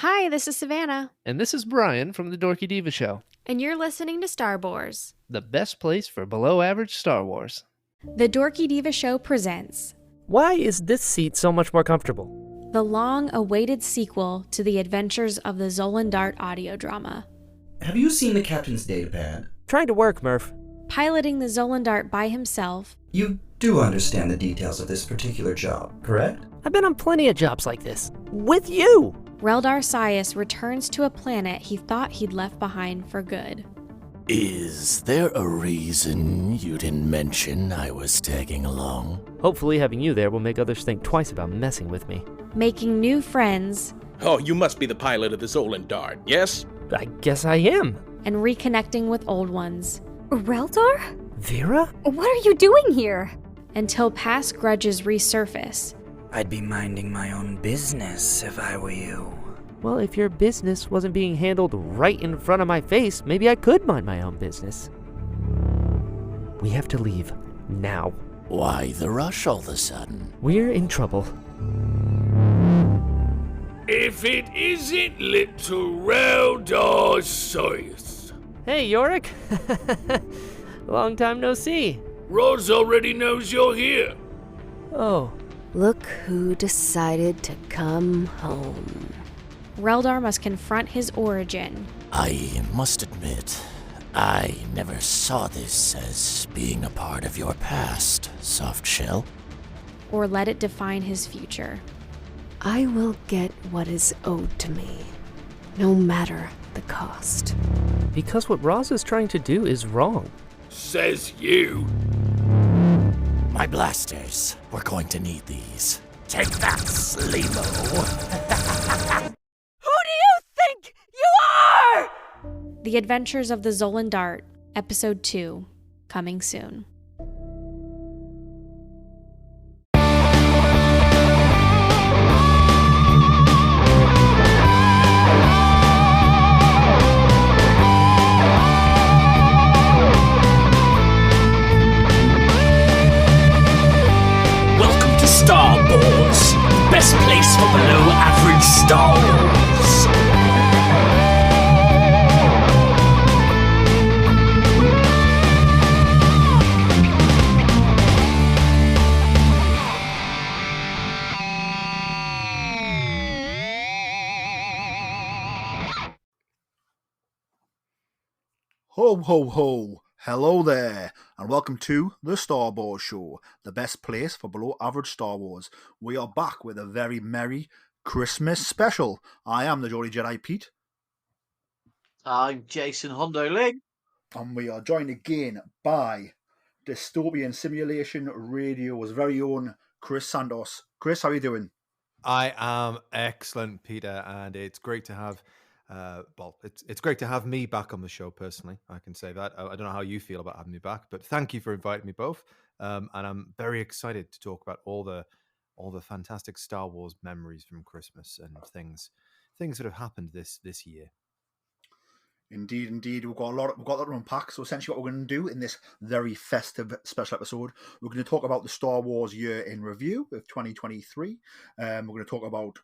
Hi, this is Savannah. And this is Brian from the Dorky Diva Show. And you're listening to Star Wars, the best place for below-average Star Wars. The Dorky Diva Show presents... Why is this seat so much more comfortable? The long-awaited sequel to the adventures of the Zolan Dart audio drama. Have you seen the captain's datapad? Trying to work, Murph. Piloting the Zolan Dart by himself. You do understand the details of this particular job, correct? I've been on plenty of jobs like this. With you! Reldar Sias returns to a planet he thought he'd left behind for good. Is there a reason you didn't mention I was tagging along? Hopefully having you there will make others think twice about messing with me. Making new friends. Oh, you must be the pilot of the Zolan Dart, yes? I guess I am. And reconnecting with old ones. Reldar? Vera? What are you doing here? Until past grudges resurface. I'd be minding my own business if I were you. Well, if your business wasn't being handled right in front of my face, maybe I could mind my own business. We have to leave. Now. Why the rush all of a sudden? We're in trouble. If it isn't little Reldar Sias. Hey, Yorick. Long time no see. Roz already knows you're here. Oh. Look who decided to come home. Reldar must confront his origin. I must admit, I never saw this as being a part of your past, Softshell. Or let it define his future. I will get what is owed to me, no matter the cost. Because what Roz is trying to do is wrong. Says you. My blasters. We're going to need these. Take that, Sleemo. Who do you think you are? The Adventures of the Zolan Dart, Episode 2, coming soon. Star Wars, best place for below average Star Wars. Ho ho ho! Hello there, and welcome to the Star Wars Show, the best place for below average Star Wars. We are back with a very merry Christmas special. I am the Jolly Jedi Pete. I'm Jason Hondo Ling. And we are joined again by Dystopian Simulation Radio's very own Chris Santos. Chris, how are you doing? I am excellent, Peter, and it's great to have it's great to have me back on the show personally. I can say that. I don't know how you feel about having me back, but thank you for inviting me both. And I'm very excited to talk about all the fantastic Star Wars memories from Christmas and things that have happened this year. Indeed. We've got a lot to unpack. So essentially what we're going to do in this very festive special episode, we're going to talk about the Star Wars year in review of 2023. We're going to talk about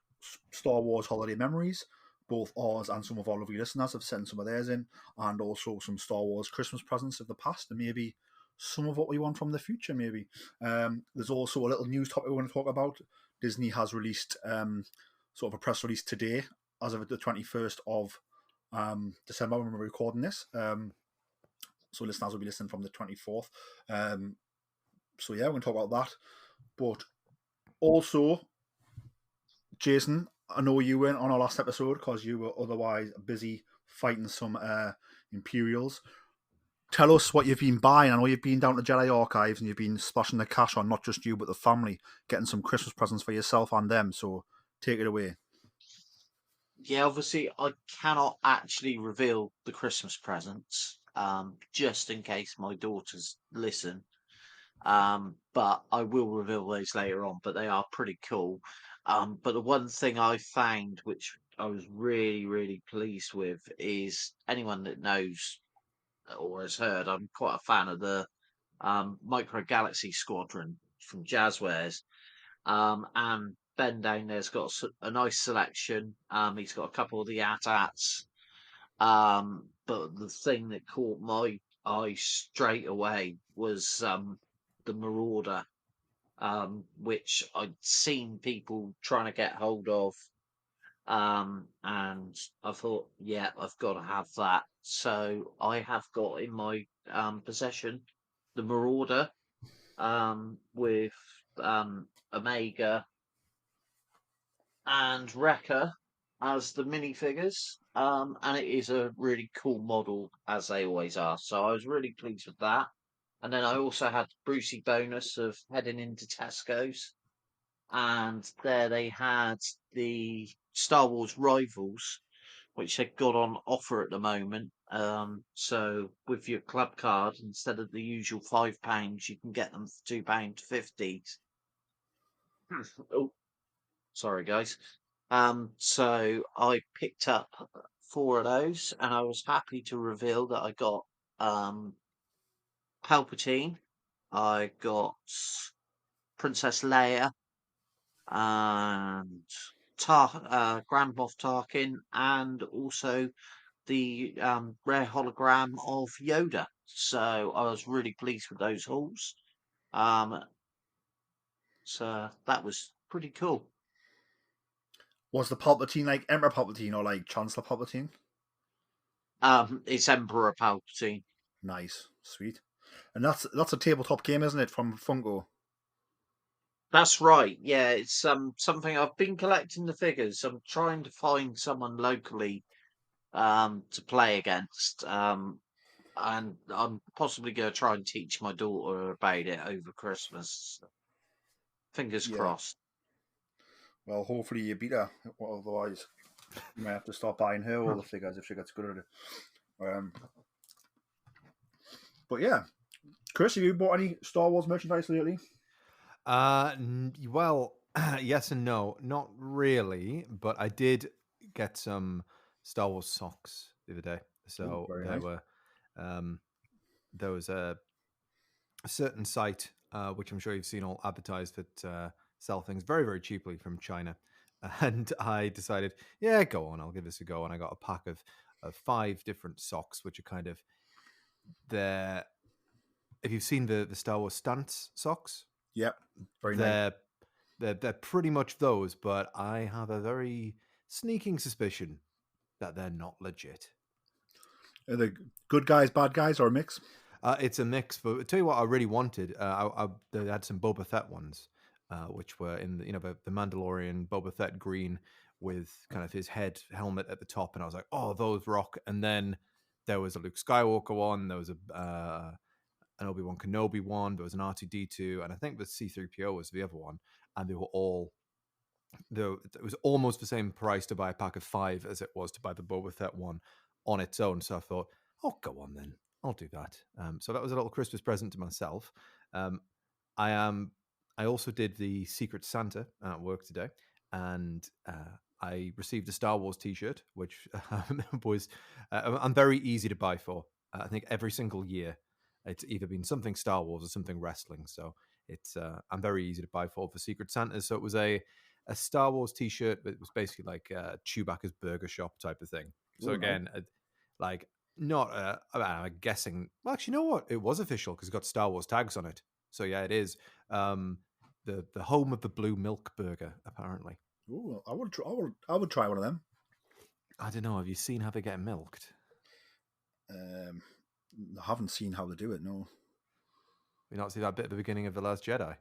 Star Wars holiday memories. Both ours and some of our lovely listeners have sent some of theirs in, and also some Star Wars Christmas presents of the past, and maybe some of what we want from the future, maybe. There's also a little news topic we want to talk about. Disney has released sort of a press release today, as of the 21st of December when we're recording this. So listeners will be listening from the 24th. So yeah, we're going to talk about that. But also, Jason, I know you weren't on our last episode because you were otherwise busy fighting some Imperials. Tell us what you've been buying. I know you've been down to Jedi Archives and you've been splashing the cash on not just you but the family, getting some Christmas presents for yourself and them. So take it away. Yeah, obviously I cannot actually reveal the Christmas presents, just in case my daughters listen. But I will reveal those later on, but they are pretty cool. But the one thing I found, which I was really, really pleased with, is anyone that knows or has heard, I'm quite a fan of the Micro Galaxy Squadron from Jazzwares. And Ben down there's got a nice selection. He's got a couple of the AT-ATs. But the thing that caught my eye straight away was the Marauder, which I'd seen people trying to get hold of. And I thought, yeah, I've got to have that. So I have got in my possession the Marauder with Omega and Wrecker as the minifigures, and it is a really cool model, as they always are. So I was really pleased with that. And then I also had Brucey bonus of heading into Tesco's, and there they had the Star Wars Rivals, which they've got on offer at the moment. So with your club card, instead of the usual £5, you can get them for £2.50. Oh, sorry, guys. So I picked up 4 of those, and I was happy to reveal that I got Palpatine, I got Princess Leia, and Grand Moff Tarkin, and also the rare hologram of Yoda. So I was really pleased with those hauls. So that was pretty cool. Was the Palpatine like Emperor Palpatine or like Chancellor Palpatine? It's Emperor Palpatine. Nice, sweet. And that's a tabletop game, isn't it, from Funko? That's right. Yeah, it's something I've been collecting the figures. I'm trying to find someone locally to play against. And I'm possibly going to try and teach my daughter about it over Christmas. Fingers crossed. Well, hopefully you beat her. Otherwise, you might have to start buying her all the figures if she gets good at it. But yeah, Chris, have you bought any Star Wars merchandise lately? Well, yes and no. Not really, but I did get some Star Wars socks the other day. So there was a certain site, which I'm sure you've seen all advertised, that sell things very, very cheaply from China. And I decided, yeah, go on, I'll give this a go. And I got a pack of 5 different socks, which are kind of if you've seen the Star Wars stance socks. Yep, very nice. They're pretty much those, but I have a very sneaking suspicion that they're not legit. Are they good guys, bad guys, or a mix? It's a mix. But I'll tell you what I really wanted. They had some Boba Fett ones, which were in the Mandalorian Boba Fett green with kind of his head helmet at the top, and I was like, oh, those rock. And then there was a Luke Skywalker one. There was an Obi-Wan Kenobi one. There was an R2-D2, and I think the C-3PO was the other one. And they were all, it was almost the same price to buy a pack of 5 as it was to buy the Boba Fett one on its own. So I thought, oh, go on then, I'll do that. So that was a little Christmas present to myself. I also did the Secret Santa at work today, and I received a Star Wars T-shirt, which was I'm very easy to buy for. I think every single year it's either been something Star Wars or something wrestling. So it's I'm very easy to buy for Secret Santa. So it was a Star Wars T-shirt, but it was basically like Chewbacca's burger shop type of thing. So again, like not I'm guessing. Well, actually, you know what? It was official because it's got Star Wars tags on it. So yeah, it is the home of the blue milk burger, apparently. Ooh, I would try one of them. I don't know. Have you seen how they get milked? I haven't seen how they do it. No. You not see that bit at the beginning of The Last Jedi?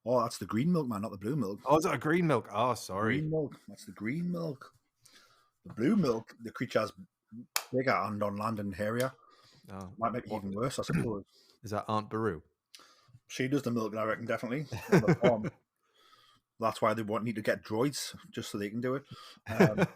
Oh, that's the green milk, man, not the blue milk. Oh, is that a green milk? Oh, sorry. Green milk. That's the green milk. The blue milk, the creature's bigger and on land and hairier. Oh, might make it even worse, I suppose. Is that Aunt Beru? She does the milk, I reckon, definitely. That's why they need to get droids, just so they can do it. I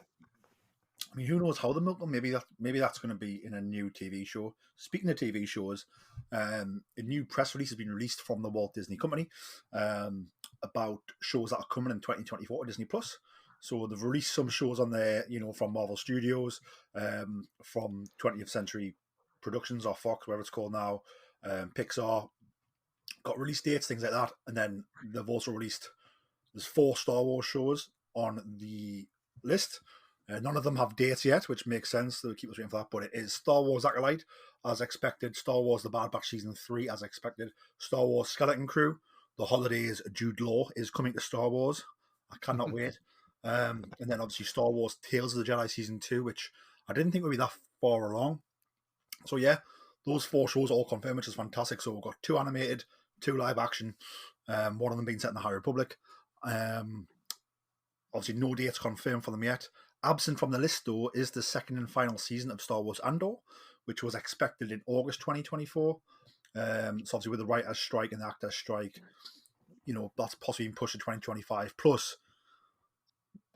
mean, who knows how they milk them? Maybe that's going to be in a new TV show. Speaking of TV shows, a new press release has been released from the Walt Disney Company about shows that are coming in 2024 to Disney Plus. So they've released some shows on there, from Marvel Studios, from 20th Century Productions or Fox, whatever it's called now, Pixar. Got release dates, things like that, and then they've also released There's 4 Star Wars shows on the list. None of them have dates yet, which makes sense. They'll keep us waiting for that. But it is Star Wars Acolyte, as expected. Star Wars The Bad Batch Season 3, as expected. Star Wars Skeleton Crew. The Holidays Jude Law is coming to Star Wars. I cannot wait. And then obviously Star Wars Tales of the Jedi Season 2, which I didn't think would be that far along. So yeah, those 4 shows are all confirmed, which is fantastic. So we've got 2 animated, 2 live action, one of them being set in the High Republic. Obviously no dates confirmed for them yet. Absent from the list, though, is the second and final season of Star Wars Andor, which was expected in August 2024. So obviously with the writer's strike and the actor's strike, that's possibly been pushed to 2025. Plus,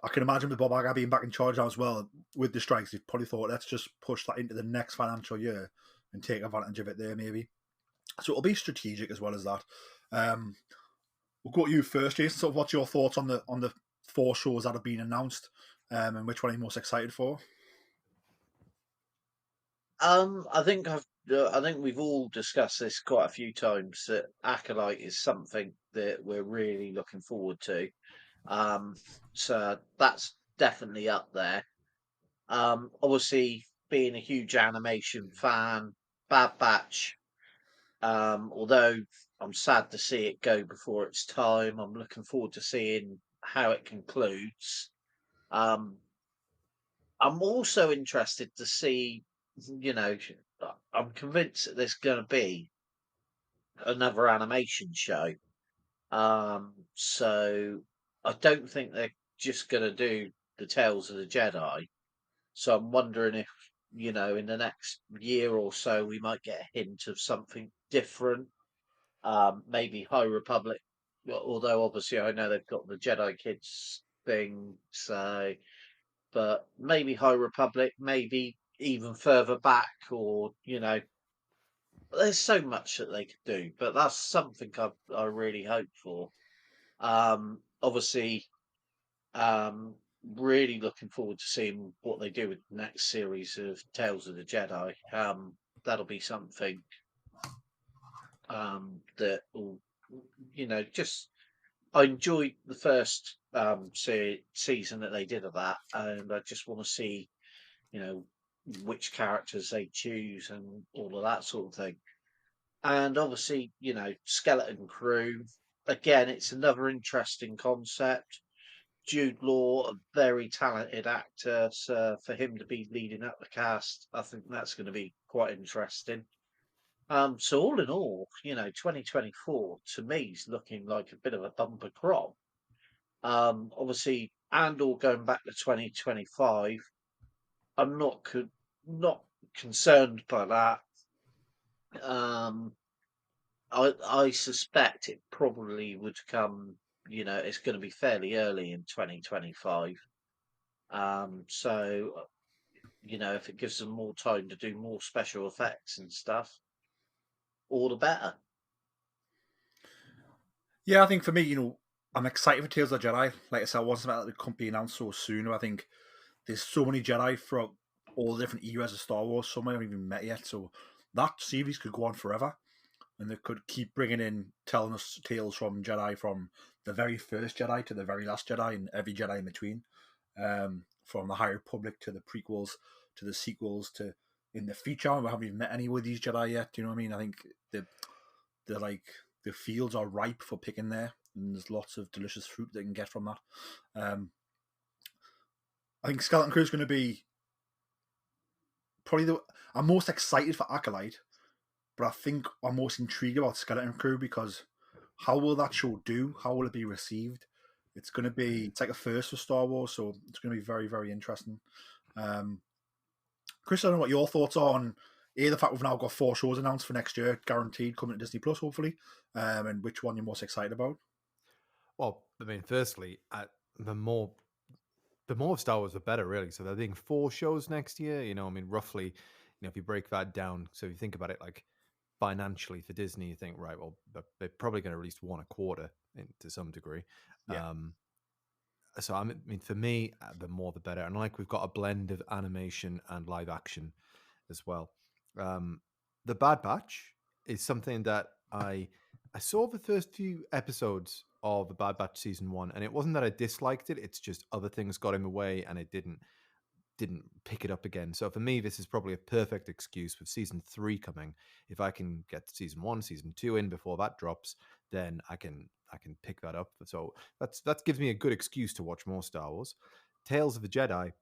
I can imagine with Bob Iger being back in charge now as well, with the strikes, they've probably thought, let's just push that into the next financial year and take advantage of it there, maybe. So it'll be strategic as well as that. We'll go to you first, Jason. So what's your thoughts on the 4 shows that have been announced, and which one are you most excited for? I think we've all discussed this quite a few times, that Acolyte is something that we're really looking forward to. So that's definitely up there. Obviously, being a huge animation fan, Bad Batch, although I'm sad to see it go before its time, I'm looking forward to seeing how it concludes. I'm also interested to see, I'm convinced that there's going to be another animation show. So I don't think they're just going to do the Tales of the Jedi. So I'm wondering if, in the next year or so, we might get a hint of something different. Maybe High Republic, although obviously I know they've got the Jedi Kids thing, so, but maybe High Republic, maybe even further back, or, there's so much that they could do, but that's something I really hope for. Obviously, really looking forward to seeing what they do with the next series of Tales of the Jedi. That'll be something that will, just I enjoyed the first season that they did of that, and I just want to see, which characters they choose and all of that sort of thing. And obviously, Skeleton Crew, again, it's another interesting concept. Jude Law, a very talented actor, so for him to be leading up the cast, I think that's going to be quite interesting. So all in all, 2024 to me is looking like a bit of a bumper crop. Obviously, Andor going back to 2025, I'm not concerned by that. I suspect it probably would come, it's going to be fairly early in 2025. So, if it gives them more time to do more special effects and stuff, all the better. Yeah, I think for me, I'm excited for Tales of the Jedi. Like I said, I wasn't about the company announced so soon. I think there's so many Jedi throughout all the different eras of Star Wars. Some I haven't even met yet. So that series could go on forever. And they could keep bringing in, telling us tales from Jedi, from the very first Jedi to the very last Jedi, and every Jedi in between. From the High Republic to the prequels to the sequels to in the future. We haven't even met any of these Jedi yet. Do you know what I mean? I think the fields are ripe for picking there, and there's lots of delicious fruit they can get from that. I think Skeleton Crew is going to be probably I'm most excited for Acolyte, but I think I'm most intrigued about Skeleton Crew because how will that show do? How will it be received? It's like a first for Star Wars, so it's going to be very, very interesting. Chris, I don't know what your thoughts are on the fact we've now got 4 shows announced for next year, guaranteed, coming to Disney Plus, hopefully, and which one you're most excited about? Well, I mean, firstly, the more Star Wars, the better, really. So they're doing 4 shows next year. Roughly, if you break that down, so if you think about it, like financially for Disney, you think, right, well, they're probably going to release 1 a quarter to some degree. Yeah. So I mean, for me, the more the better. And we've got a blend of animation and live action as well. The Bad Batch is something that I saw the first few episodes of the Bad Batch season 1, and it wasn't that I disliked it, it's just other things got in the way and it didn't pick it up again. So for me, this is probably a perfect excuse with season 3 coming. If I can get season 1, season 2 in before that drops, then I can pick that up. So that gives me a good excuse to watch more Star Wars. Tales of the Jedi,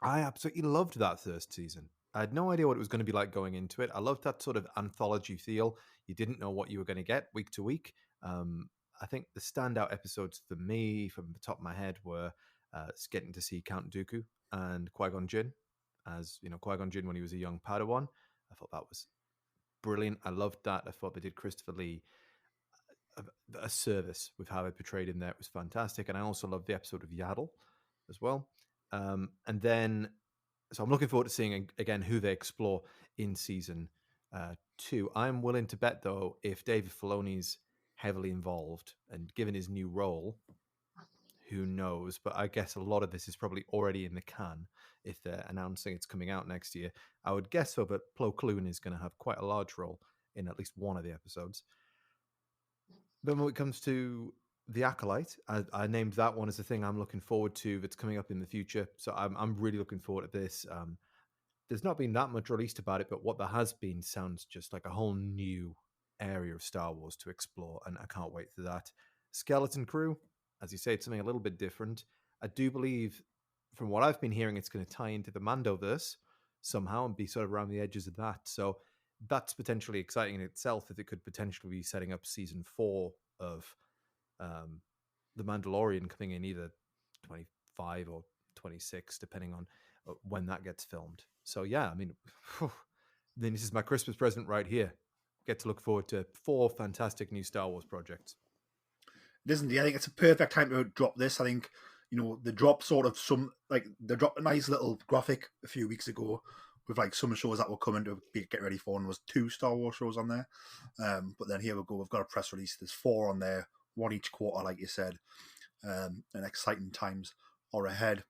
I absolutely loved that first season. I had no idea what it was going to be like going into it. I loved that sort of anthology feel. You didn't know what you were going to get week to week. I think the standout episodes for me, from the top of my head, were getting to see Count Dooku and Qui-Gon Jinn, as Qui-Gon Jinn when he was a young Padawan. I thought that was brilliant. I loved that. I thought they did Christopher Lee a service with how they portrayed him there. It was fantastic. And I also loved the episode of Yaddle as well. And then, so I'm looking forward to seeing again who they explore in season 2. I'm willing to bet, though, if David Filoni's heavily involved and given his new role, who knows? But I guess a lot of this is probably already in the can if they're announcing it's coming out next year. I would guess so, but Plo Koon is going to have quite a large role in at least one of the episodes. Then when it comes to The Acolyte, I named that one as the thing I'm looking forward to that's coming up in the future. So I'm really looking forward to this. There's not been that much released about it, but what there has been sounds just like a whole new area of Star Wars to explore, and I can't wait for that. Skeleton Crew, as you say, it's something a little bit different. I do believe, from what I've been hearing, it's going to tie into the Mandoverse somehow and be sort of around the edges of that. So that's potentially exciting in itself, if it could potentially be setting up season 4 of The Mandalorian coming in either 25 or 26, depending on when that gets filmed. So yeah, I mean, then this is my Christmas present right here. Get to look forward to 4 fantastic new Star Wars projects. It isn't. I think it's a perfect time to drop this. I think, they dropped they dropped a nice little graphic a few weeks ago with like some shows that were coming to get ready for, and there was 2 Star Wars shows on there. But then here we go. We've got a press release. There's 4 on there, 1 each quarter, like you said. And exciting times are ahead.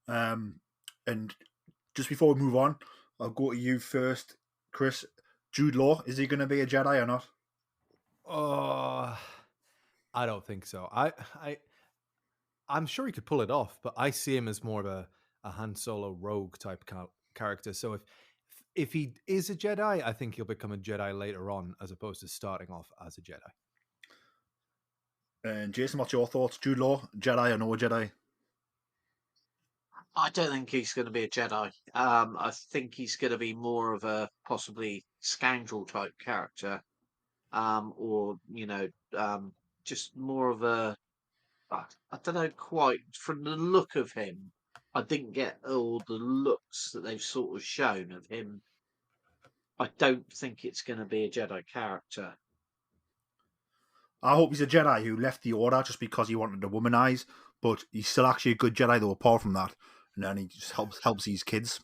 And just before we move on, I'll go to you first, Chris. Jude Law, is he going to be a Jedi or not? I don't think so. I'm sure he could pull it off, but I see him as more of a Han Solo rogue type character. So if he is a Jedi, I think he'll become a Jedi later on, as opposed to starting off as a Jedi. And Jason, what's your thoughts? Jude Law, Jedi or no Jedi? I don't think he's going to be a Jedi. I think he's going to be more of a possibly scoundrel type character, or just more of a. I don't know quite. From the look of him, I didn't get all the looks that they've sort of shown of him. I don't think it's going to be a Jedi character. I hope he's a Jedi who left the Order just because he wanted to womanize, but he's still actually a good Jedi though, apart from that. And then he just helps these kids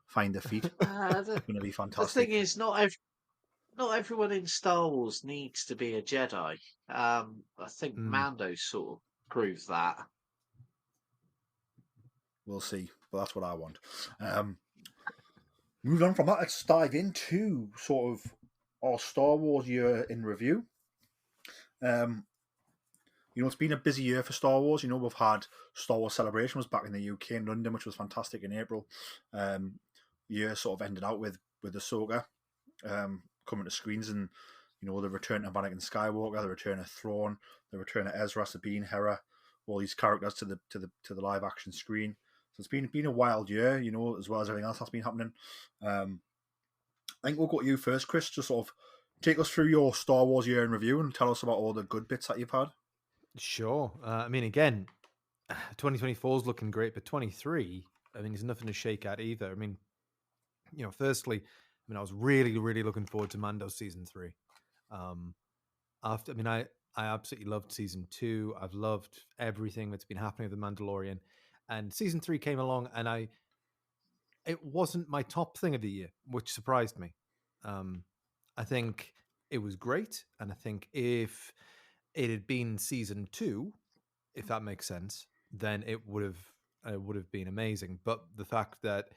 find their feet. It's going to be fantastic. The thing is, not everyone in Star Wars needs to be a Jedi. I think Mando sort of proves that. We'll see, but that's what I want. Moving on from that, let's dive into sort of our Star Wars year in review. It's been a busy year for Star Wars. We've had Star Wars Celebration was back in the UK in London, which was fantastic in April. Year sort of ended out with Ahsoka coming to screens, and the return of Anakin Skywalker, the return of Thrawn, the return of Ezra, Sabine, Hera, all these characters to the live action screen. So it's been a wild year, as well as everything else that's been happening. I think we'll go to you first, Chris. Just sort of take us through your Star Wars year in review and tell us about all the good bits that you've had. Sure. I mean, again, 2024 is looking great, but 23, I mean, there's nothing to shake at either. I mean, firstly, I was really, really looking forward to Mando season 3. I absolutely loved season 2. I've loved everything that's been happening with The Mandalorian, and season 3 came along, and it wasn't my top thing of the year, which surprised me. I think it was great, and I think if it had been season 2, if that makes sense, then it would have been amazing. But the fact that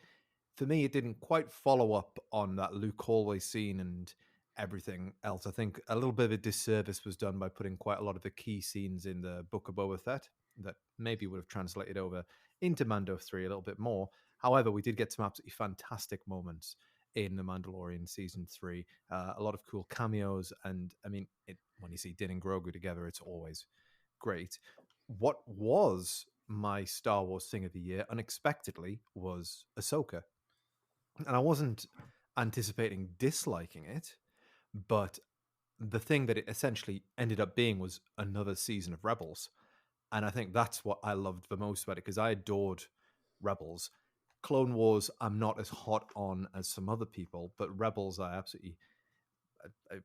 for me it didn't quite follow up on that Luke hallway scene and everything else. I think a little bit of a disservice was done by putting quite a lot of the key scenes in the Book of Boba Fett that maybe would have translated over into Mando 3 a little bit more. However, we did get some absolutely fantastic moments in The Mandalorian Season 3. A lot of cool cameos, and I mean, when you see Din and Grogu together, it's always great. What was my Star Wars thing of the year, unexpectedly, was Ahsoka. And I wasn't anticipating disliking it, but the thing that it essentially ended up being was another season of Rebels. And I think that's what I loved the most about it, because I adored Rebels. Clone Wars, I'm not as hot on as some other people, but Rebels, I absolutely, I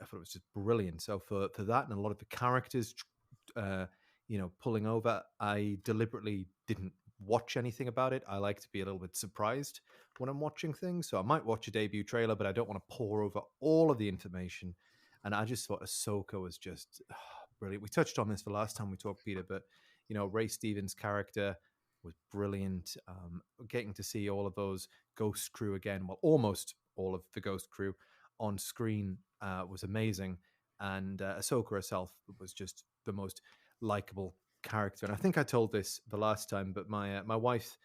thought it was just brilliant. So for that and a lot of the characters, pulling over, I deliberately didn't watch anything about it. I like to be a little bit surprised when I'm watching things. So I might watch a debut trailer, but I don't want to pour over all of the information. And I just thought Ahsoka was just brilliant. We touched on this the last time we talked, Peter, but, Ray Stevens' character was brilliant. Getting to see all of those Ghost crew again, well, almost all of the Ghost crew on screen was amazing. And Ahsoka herself was just the most likable character. And I think I told this the last time, but my wife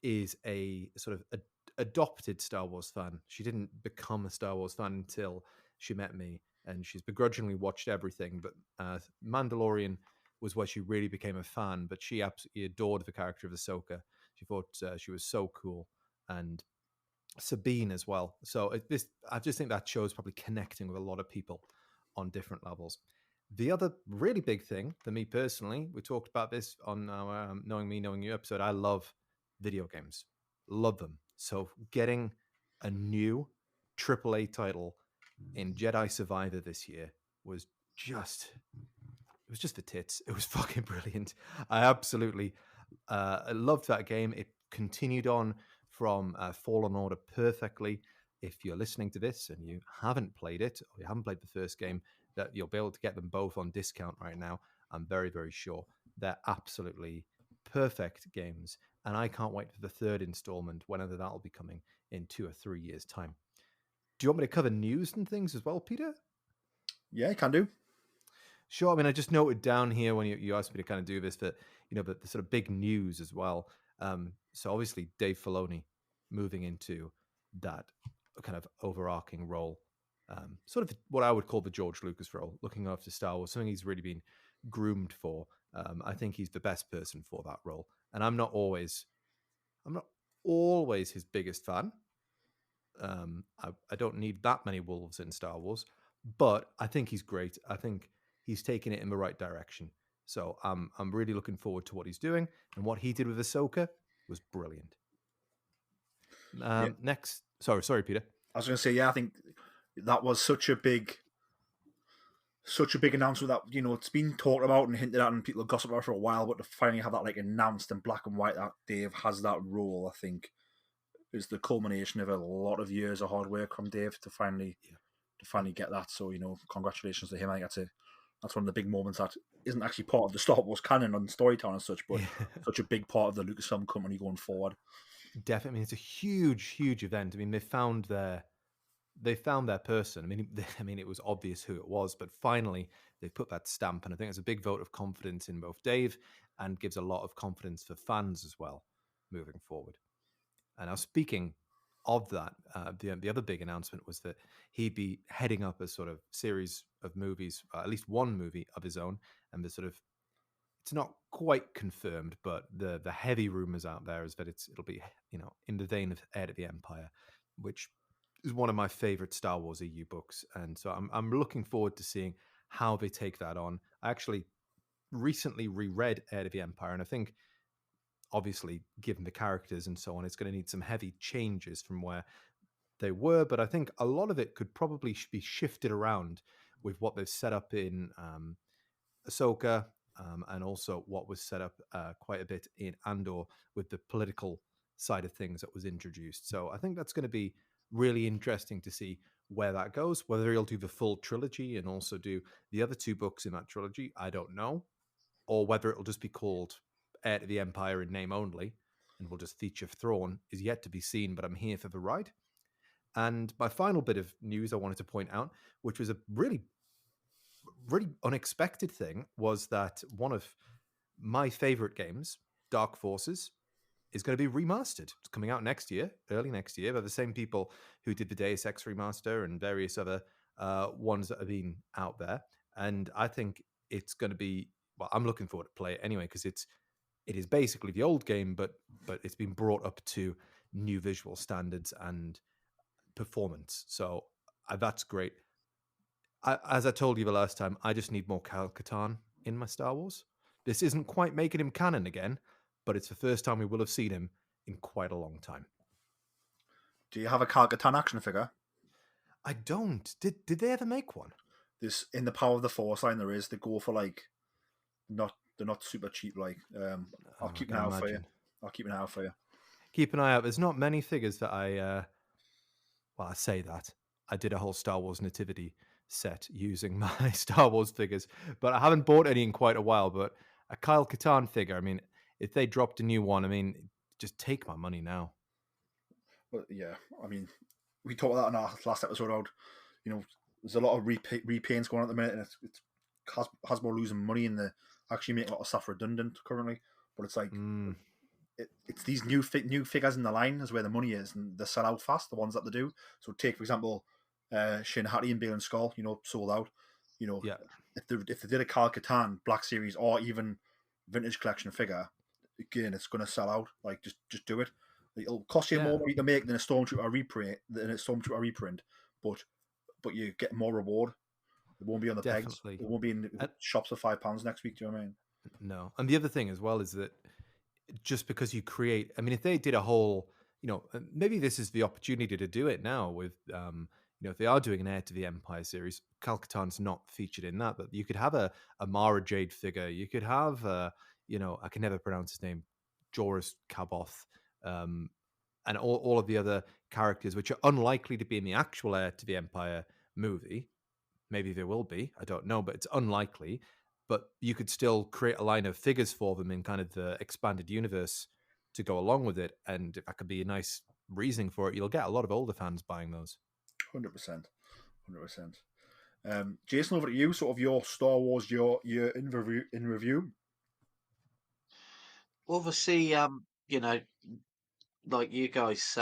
is a sort of adopted Star Wars fan. She didn't become a Star Wars fan until she met me, and she's begrudgingly watched everything. But Mandalorian was where she really became a fan, but she absolutely adored the character of Ahsoka. She thought she was so cool, and Sabine as well. So I just think that shows probably connecting with a lot of people on different levels. The other really big thing for me personally, we talked about this on our Knowing Me, Knowing You episode, I love video games. Love them. So getting a new AAA title in Jedi Survivor this year was just the tits. It was fucking brilliant. I absolutely loved that game. It continued on from Fallen Order perfectly. If you're listening to this and you haven't played it, or you haven't played the first game, that you'll be able to get them both on discount right now. I'm very, very sure. They're absolutely perfect games. And I can't wait for the third installment, whenever that'll be coming in 2 or 3 years' time. Do you want me to cover news and things as well, Peter? Yeah, can do. Sure. I mean, I just noted down here when you asked me to kind of do this, that, but the sort of big news as well. So obviously Dave Filoni moving into that kind of overarching role, sort of what I would call the George Lucas role, looking after Star Wars, something he's really been groomed for. I think he's the best person for that role. And I'm not always his biggest fan. I don't need that many wolves in Star Wars, but I think he's great. I think he's taking it in the right direction. So I'm really looking forward to what he's doing, and what he did with Ahsoka was brilliant. Next, sorry, Peter. I was going to say, I think that was such a big announcement that, it's been talked about and hinted at, and people have gossiped about for a while, but to finally have that announced in black and white that Dave has that role, I think, is the culmination of a lot of years of hard work from Dave to finally get that. So, congratulations to him. I think that's one of the big moments that isn't actually part of the Star Wars canon and storytelling and such, but such a big part of the Lucasfilm company going forward. Definitely. I mean, it's a huge, huge event. I mean, they found their person. I mean, it was obvious who it was, but finally they put that stamp, and I think it's a big vote of confidence in both Dave, and gives a lot of confidence for fans as well moving forward. And now, speaking of that, the other big announcement was that he'd be heading up a sort of series of movies, at least one movie of his own, and it's not quite confirmed, but the heavy rumors out there is that it'll be, in the vein of Heir to the Empire, which is one of my favorite Star Wars EU books. And so I'm looking forward to seeing how they take that on. I actually recently reread Heir to the Empire, and I think, obviously, given the characters and so on, it's going to need some heavy changes from where they were, but I think a lot of it could probably be shifted around with what they've set up in Ahsoka, and also what was set up quite a bit in Andor with the political side of things that was introduced. So I think that's going to be really interesting to see where that goes. Whether he'll do the full trilogy and also do the other 2 books in that trilogy, I don't know. Or whether it'll just be called Heir to the Empire in name only, and will just feature Thrawn, is yet to be seen, but I'm here for the ride. And my final bit of news I wanted to point out, which was a really, really unexpected thing, was that one of my favorite games, Dark Forces, is going to be remastered. It's coming out next year, early next year, by the same people who did the Deus Ex remaster and various other ones that have been out there. And I think it's going to be, well, I'm looking forward to play it anyway, because it is basically the old game, but it's been brought up to new visual standards and performance. So that's great. As I told you the last time, I just need more Kyle Katarn in my Star Wars. This isn't quite making him canon again, but it's the first time we will have seen him in quite a long time. Do you have a Kyle Katarn action figure? I don't. Did they ever make one? There's in the Power of the Force line. There is. They go for like they're not super cheap. Like I'll keep an eye out for you. I'll keep an eye out for you. Keep an eye out. There's not many figures that I say that. I did a whole Star Wars nativity set using my Star Wars figures, but I haven't bought any in quite a while. But a Kyle Katarn figure, I mean, if they dropped a new one, I mean, just take my money now. But yeah, I mean, we talked about that in our last episode about, there's a lot of repaints going on at the minute, and it's Hasbro losing money, and they actually make a lot of stuff redundant currently. But it's like, it's these new figures in the line is where the money is, and they sell out fast, the ones that they do. So take, for example, Shin Hattie and Bale and Skull, sold out. If they did a Kyle Katarn Black Series or even Vintage Collection figure, again, it's going to sell out. Like, just do it. It'll cost you more money to make than a Stormtrooper reprint, but you get more reward. It won't be on the pegs. It won't be in shops for £5 next week. Do you know what I mean? No. And the other thing as well is that just because you create, I mean, if they did a whole, maybe this is the opportunity to do it now with, if they are doing an Heir to the Empire series, Kyle Katarn's not featured in that, but you could have a Mara Jade figure. You could have, I can never pronounce his name, Joris Kaboth, and all of the other characters, which are unlikely to be in the actual Heir to the Empire movie. Maybe there will be, I don't know, but it's unlikely. But you could still create a line of figures for them in kind of the expanded universe to go along with it. And if that could be a nice reasoning for it, you'll get a lot of older fans buying those. 100%. Jason, over to you. Sort of your Star Wars, your in review. Obviously, like you guys,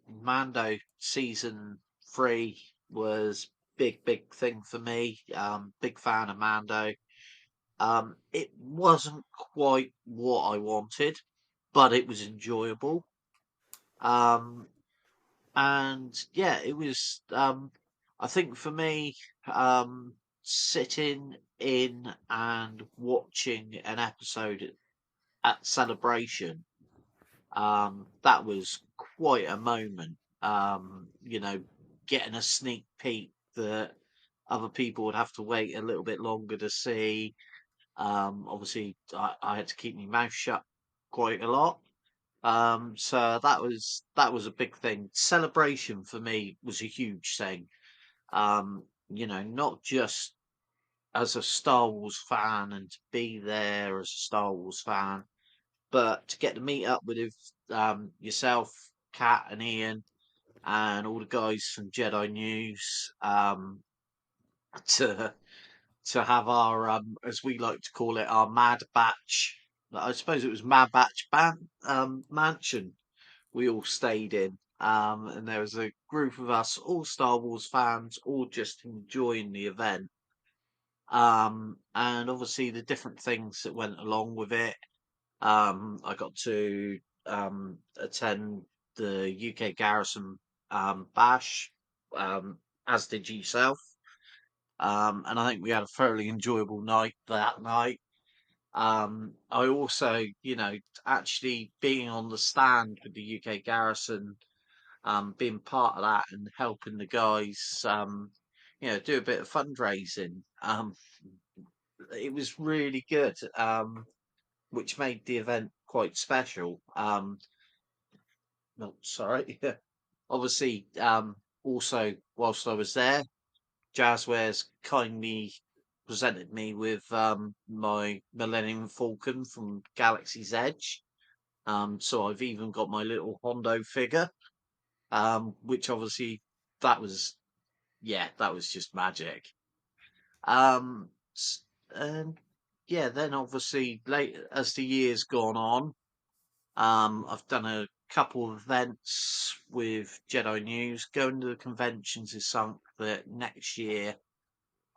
Mando season 3 was big thing for me. Big fan of Mando. It wasn't quite what I wanted, but it was enjoyable. And yeah, it was. I think for me, sitting in and watching an episode at Celebration, that was quite a moment. Getting a sneak peek that other people would have to wait a little bit longer to see. Obviously, I had to keep my mouth shut quite a lot. So that was a big thing. Celebration for me was a huge thing. Not just as a Star Wars fan and to be there as a Star Wars fan, but to get to meet up with yourself, Kat and Ian, and all the guys from Jedi News, to have our, as we like to call it, our Mad Batch. I suppose it was Mad Batch mansion we all stayed in. And there was a group of us, all Star Wars fans, all just enjoying the event. And obviously the different things that went along with it. I got to attend the UK Garrison bash, as did yourself. And I think we had a fairly enjoyable night that night. I also, actually being on the stand with the UK Garrison, being part of that and helping the guys, do a bit of fundraising. It was really good, which made the event quite special. No, sorry. Obviously, also, whilst I was there, Jazzwares kindly presented me with my Millennium Falcon from Galaxy's Edge. So I've even got my little Hondo figure. which obviously that was just magic. Um, and yeah, then obviously late as the years gone on, I've done a couple of events with Jedi News. Going to the conventions is something that next year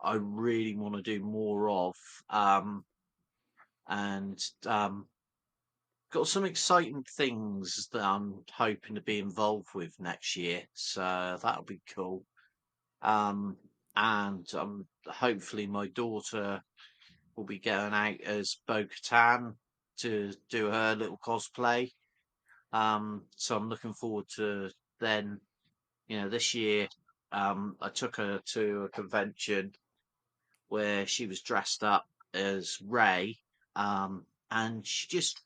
I really want to do more of. And got some exciting things that I'm hoping to be involved with next year. So that'll be cool. And hopefully my daughter will be going out as Bo-Katan to do her little cosplay. So I'm looking forward to then, this year, I took her to a convention where she was dressed up as Rey, and she just,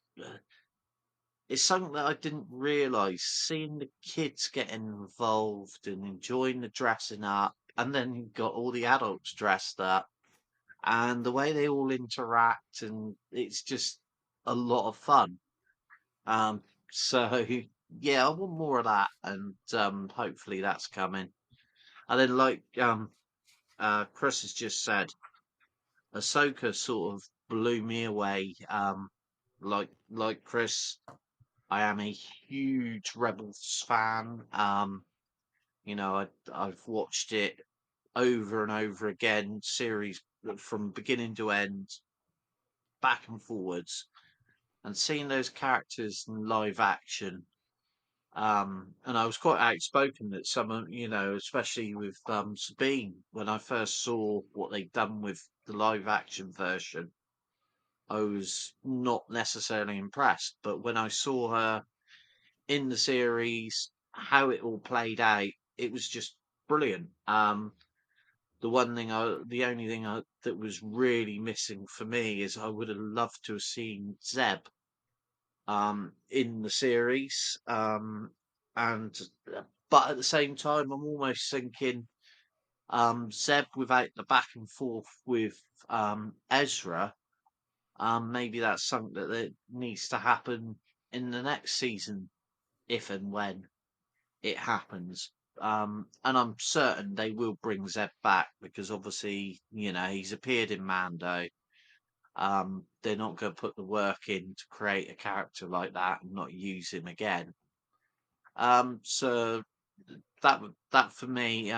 it's something that I didn't realise, seeing the kids getting involved and enjoying the dressing up, and then you've got all the adults dressed up, and the way they all interact, and it's just a lot of fun. So yeah, I want more of that, and hopefully that's coming. And then, like Chris has just said, Ahsoka sort of blew me away. Like Chris, I am a huge Rebels fan. I've watched it over and over again, series from beginning to end, back and forwards, and seeing those characters in live action. And I was quite outspoken that especially with Sabine, when I first saw what they'd done with the live action version, I was not necessarily impressed. But when I saw her in the series, how it all played out, it was just brilliant. The only thing that was really missing for me is I would have loved to have seen Zeb in the series. And but at the same time, I'm almost thinking Zeb without the back and forth with Ezra. Maybe that's something that needs to happen in the next season, if and when it happens. And I'm certain they will bring Zeb back because obviously, he's appeared in Mando. They're not going to put the work in to create a character like that and not use him again. So that for me,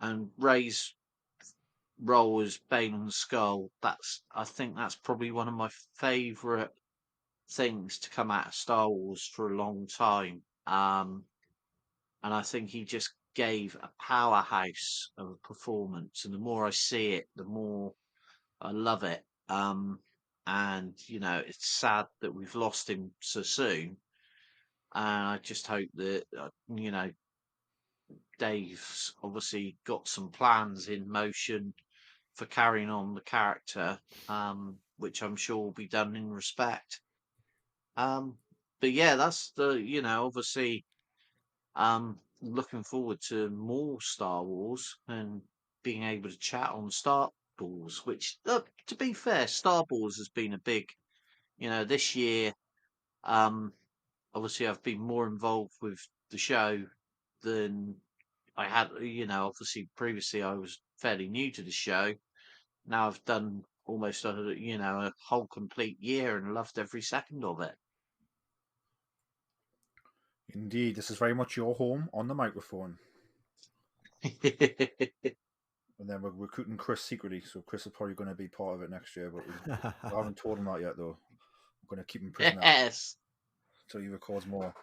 and Ray's role as Bane's Skull, I think that's probably one of my favourite things to come out of Star Wars for a long time. And I think he just gave a powerhouse of a performance, and the more I see it, the more I love it. And it's sad that we've lost him so soon. And I just hope that Dave's obviously got some plans in motion for carrying on the character, which I'm sure will be done in respect. But yeah, that's obviously looking forward to more Star Wars and being able to chat on Star Wars, which, to be fair, Star Wars has been a big, this year, obviously I've been more involved with the show than I had, obviously previously I was fairly new to the show. Now I've done almost a whole complete year and loved every second of it. Indeed, this is very much your home on the microphone. And then we're recruiting Chris secretly, so Chris is probably going to be part of it next year, but we haven't told him that yet, though. We're going to keep him prisoner. Yes. So he records more.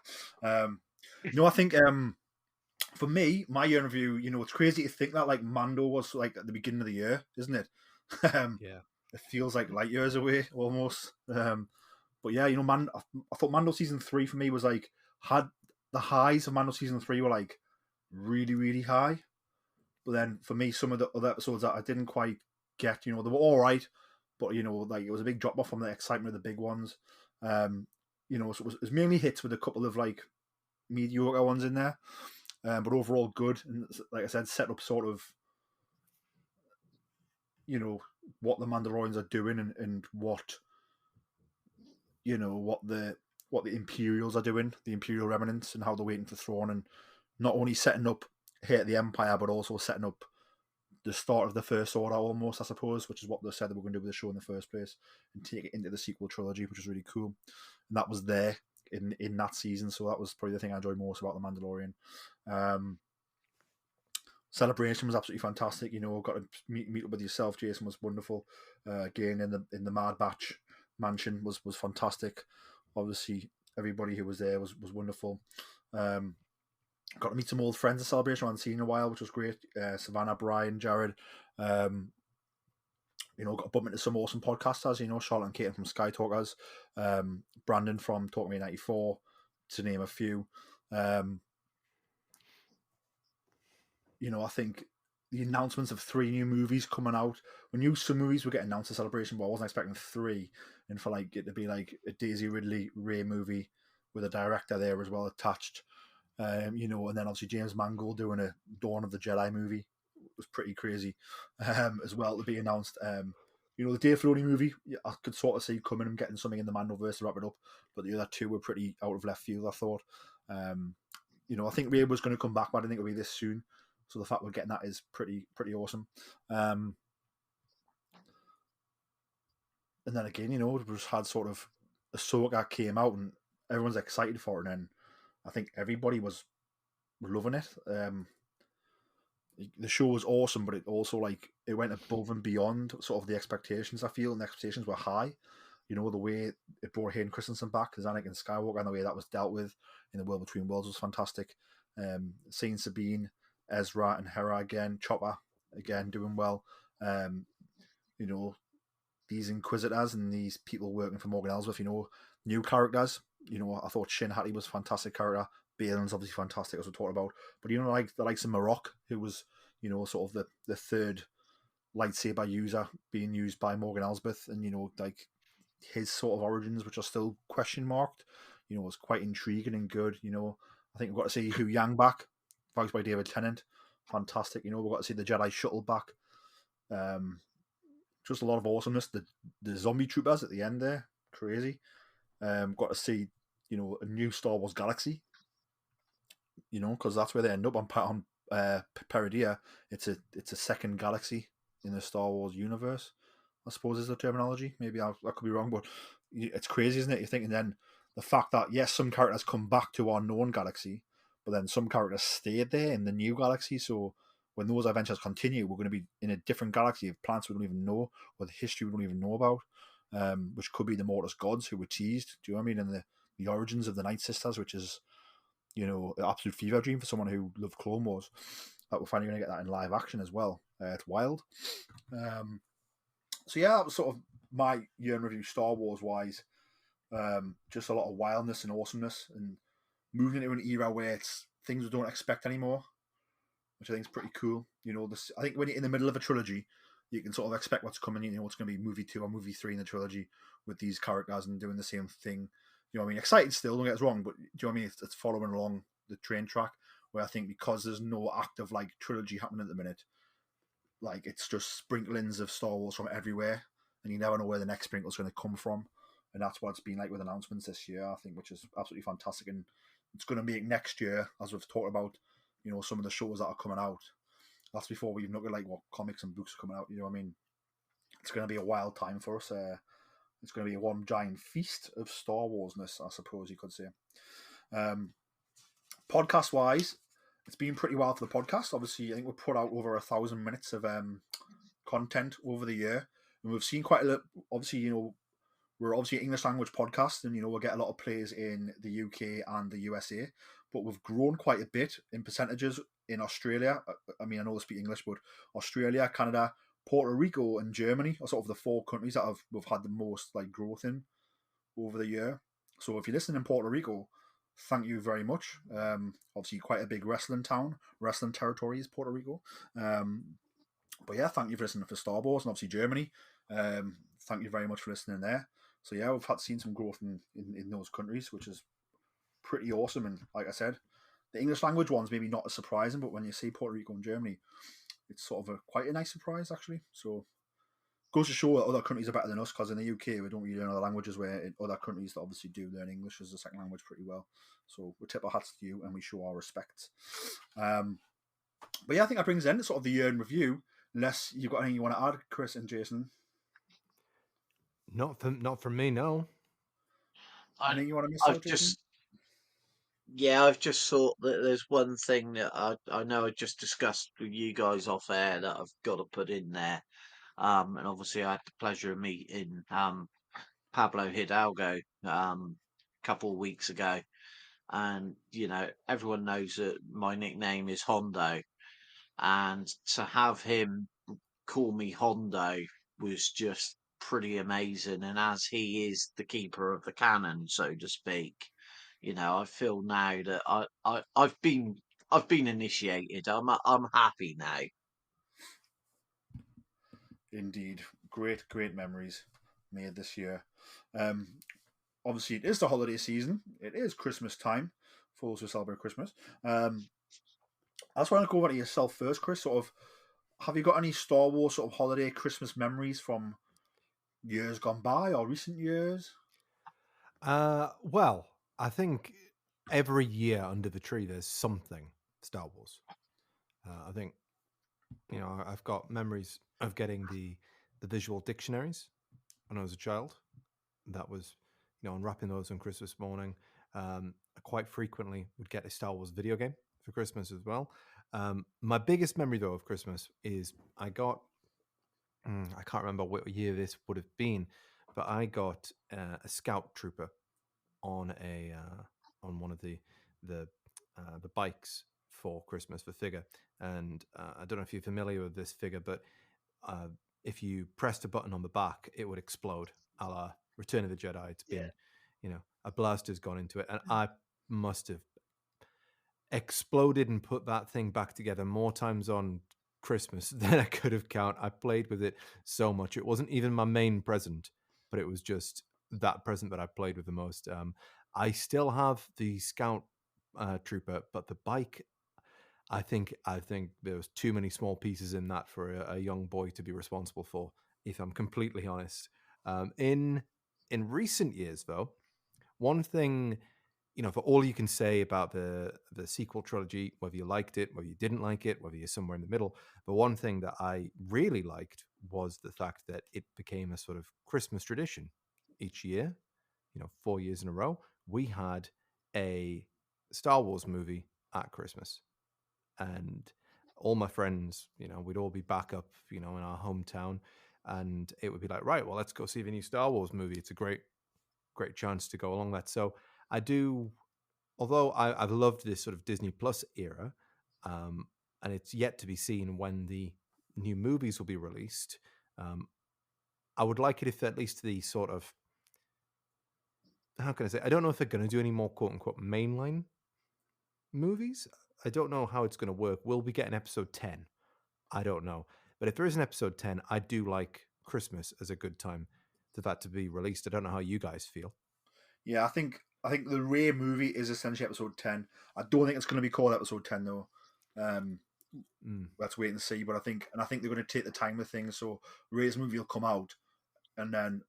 I think for me, my year in review, it's crazy to think that like Mando was like at the beginning of the year, isn't it? Yeah. It feels like light years away almost. But yeah, I thought Mando season 3 for me was like, had the highs of Mando season 3 were like really, really high. But then for me, some of the other episodes that I didn't quite get, they were all right, but like it was a big drop off from the excitement of the big ones. So it was mainly hits with a couple of like mediocre ones in there, but overall good. And like I said, set up sort of, what the Mandalorians are doing and what, what the what the Imperials are doing, the Imperial remnants, and how they're waiting for Thrawn, and not only setting up here at the Empire, but also setting up the start of the First Order almost, I suppose, which is what they said they were going to do with the show in the first place, and take it into the sequel trilogy, which is really cool. And that was there in that season, so that was probably the thing I enjoyed most about The Mandalorian. Celebration was absolutely fantastic. You know, got to meet up with yourself, Jason, was wonderful. Again, in the Mad Batch mansion was fantastic. Obviously, everybody who was there was wonderful. Got to meet some old friends at Celebration I hadn't seen in a while, which was great. Savannah, Brian, Jared. You know, got to bump into some awesome podcasters, you know, Charlotte and Kate from Sky Talkers, Brandon from Talk Me 94, to name a few. You know, I think the announcements of 3 new movies coming out. We knew some movies were getting announced at Celebration, but I wasn't expecting 3. And for like it to be like a Daisy Ridley Ray movie with a director there as well attached. You know, and then obviously James Mangold doing a Dawn of the Jedi movie was pretty crazy as well to be announced. You know, the Dave Filoni movie, I could sort of see coming and getting something in the Mandoverse to wrap it up, but the other 2 were pretty out of left field, I thought. You know, I think Ray was going to come back, but I didn't think it'll be this soon. So the fact we're getting that is pretty awesome. And then again, you know, we just had sort of Ahsoka came out and everyone's excited for it, and then I think everybody was loving it. The show was awesome, but it also like it went above and beyond sort of the expectations. I feel, and the expectations were high. You know, the way it brought Hayden Christensen back as Anakin Skywalker, and the way that was dealt with in the World Between Worlds was fantastic. Seeing Sabine, Ezra, and Hera again, Chopper again doing well. You know, these Inquisitors and these people working for Morgan Elsbeth, you know, new characters. You know, I thought Shin Hati was a fantastic character. Balin's obviously fantastic, as we talked about. But, you know, like the likes of Marok, who was, you know, sort of the third lightsaber user being used by Morgan Elsbeth, and, you know, like his sort of origins, which are still question marked, you know, was quite intriguing and good. You know, I think we've got to see Hu Yang back, voiced by David Tennant. Fantastic. You know, we've got to see the Jedi shuttle back. Just a lot of awesomeness. The zombie troopers at the end there, crazy. Got to see, you know, a new Star Wars galaxy. You know, because that's where they end up on Peridea. It's a second galaxy in the Star Wars universe, I suppose is the terminology. Maybe I could be wrong, but it's crazy, isn't it? You're thinking then the fact that, yes, some characters come back to our known galaxy, but then some characters stayed there in the new galaxy. So when those adventures continue, we're going to be in a different galaxy of planets we don't even know, or the history we don't even know about, which could be the Mortis gods who were teased. Do you know what I mean? And the origins of the Night Sisters, which is, you know, an absolute fever dream for someone who loved Clone Wars. That we're finally going to get that in live action as well. It's wild. So yeah, that was sort of my year in review Star Wars wise. Just a lot of wildness and awesomeness, and moving into an era where it's things we don't expect anymore, which I think is pretty cool. You know, I think when you're in the middle of a trilogy, you can sort of expect what's coming. You know, what's going to be movie 2 or movie 3 in the trilogy with these characters and doing the same thing. You know what I mean? Excited still, don't get us wrong, but do you know what I mean? It's following along the train track, where I think because there's no active like trilogy happening at the minute, like it's just sprinklings of Star Wars from everywhere, and you never know where the next sprinkle's going to come from. And that's what it's been like with announcements this year, I think, which is absolutely fantastic. And it's going to make next year, as we've talked about, you know, some of the shows that are coming out. That's before we even look at like what comics and books are coming out. You know what I mean? It's going to be a wild time for us. It's going to be one giant feast of Star Warsness, I suppose you could say. Podcast-wise, it's been pretty wild for the podcast. Obviously, I think we've put out over 1,000 minutes of content over the year. And we've seen quite a lot. Obviously, you know, we're obviously an English language podcast, and, you know, we'll get a lot of plays in the UK and the USA. But we've grown quite a bit in percentages in Australia. I mean, I know they speak English, but Australia, Canada, Puerto Rico and Germany are sort of the 4 countries that we've had the most like growth in over the year. So if you're listening in Puerto Rico, thank you very much. Obviously quite a big wrestling territory is Puerto Rico. But yeah, thank you for listening for Star Wars, and obviously Germany. Thank you very much for listening there. So yeah, we've seen some growth in those countries, which is pretty awesome. And like I said, the English language ones maybe not as surprising, but when you see Puerto Rico and Germany, it's sort of quite a nice surprise, actually. So goes to show that other countries are better than us, because in the UK we don't really learn other languages, where in other countries that obviously do learn English as a second language pretty well. So we tip our hats to you and we show our respects. But yeah, I think that brings in sort of the year in review. Unless you've got anything you want to add, Chris and Jason. Not from me, no. Anything you want to miss I've out, Jason? I've just thought that there's one thing that I know I just discussed with you guys off air that I've got to put in there. And obviously I had the pleasure of meeting Pablo Hidalgo a couple of weeks ago. And, everyone knows that my nickname is Hondo. And to have him call me Hondo was just pretty amazing. And as he is the keeper of the cannon, so to speak, I feel now that I've been initiated. I'm happy now. Indeed, great memories made this year. Obviously, it is the holiday season. It is Christmas time for those who celebrate Christmas. I just want to go over to yourself first, Chris. Sort of, have you got any Star Wars sort of holiday Christmas memories from years gone by or recent years? Well, I think every year under the tree there's something Star Wars. I think, I've got memories of getting the visual dictionaries when I was a child. That was, unwrapping those on Christmas morning. I quite frequently would get a Star Wars video game for Christmas as well. My biggest memory, though, of Christmas is I got, I can't remember what year this would have been, but I got a scout trooper on one of the bikes for Christmas for figure. And I don't know if you're familiar with this figure, but if you pressed a button on the back, it would explode, a la Return of the Jedi. It's been, a blaster's gone into it, and I must have exploded and put that thing back together more times on Christmas than I could have count. I played with it so much. It wasn't even my main present, but it was just that present that I played with the most. I still have the Scout Trooper, but the bike, I think there was too many small pieces in that for a young boy to be responsible for, if I'm completely honest. In recent years, though, one thing, for all you can say about the sequel trilogy, whether you liked it, whether you didn't like it, whether you're somewhere in the middle, the one thing that I really liked was the fact that it became a sort of Christmas tradition. Each year, 4 years in a row, we had a Star Wars movie at Christmas. And all my friends, we'd all be back up, in our hometown, and it would be like, right, well, let's go see the new Star Wars movie. It's a great chance to go along that. So I do, although I've loved this sort of Disney Plus era, and it's yet to be seen when the new movies will be released. I would like it if at least the sort of, how can I say, I don't know if they're going to do any more quote unquote mainline movies. I don't know how it's going to work. Will we get an episode 10? I don't know. But if there is an episode 10, I do like Christmas as a good time for that to be released. I don't know how you guys feel. Yeah, I think the Rey movie is essentially episode 10. I don't think it's going to be called episode 10 though. Let's wait and see. But I think they're going to take the time with things. So Rey's movie will come out, and then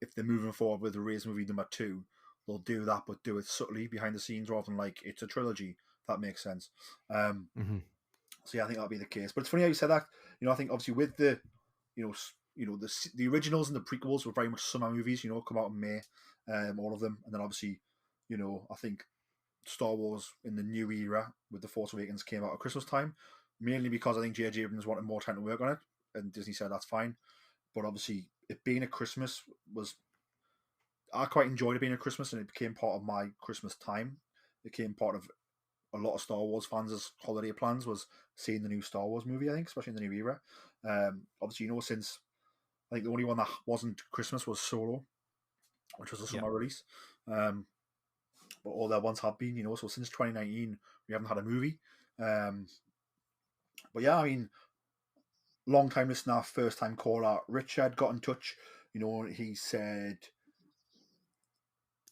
if they're moving forward with the Rey's movie number 2, they'll do that, but do it subtly behind the scenes rather than it's a trilogy. If that makes sense. So yeah, I think that'll be the case. But it's funny how you said that. I think obviously with the, the originals and the prequels were very much summer movies. Come out in May, all of them, and then obviously, I think Star Wars in the new era with The Force Awakens came out at Christmas time, mainly because I think J.J. Abrams wanted more time to work on it, and Disney said that's fine. But obviously, it being a Christmas I quite enjoyed it being a Christmas, and it became part of my Christmas time. It became part of a lot of Star Wars fans' holiday plans was seeing the new Star Wars movie, I think, especially in the new era. Obviously, since I think the only one that wasn't Christmas was Solo, which was a summer release. But all their ones have been, so since 2019, we haven't had a movie. But yeah, I mean, long time listener, first time caller, Richard got in touch. He said,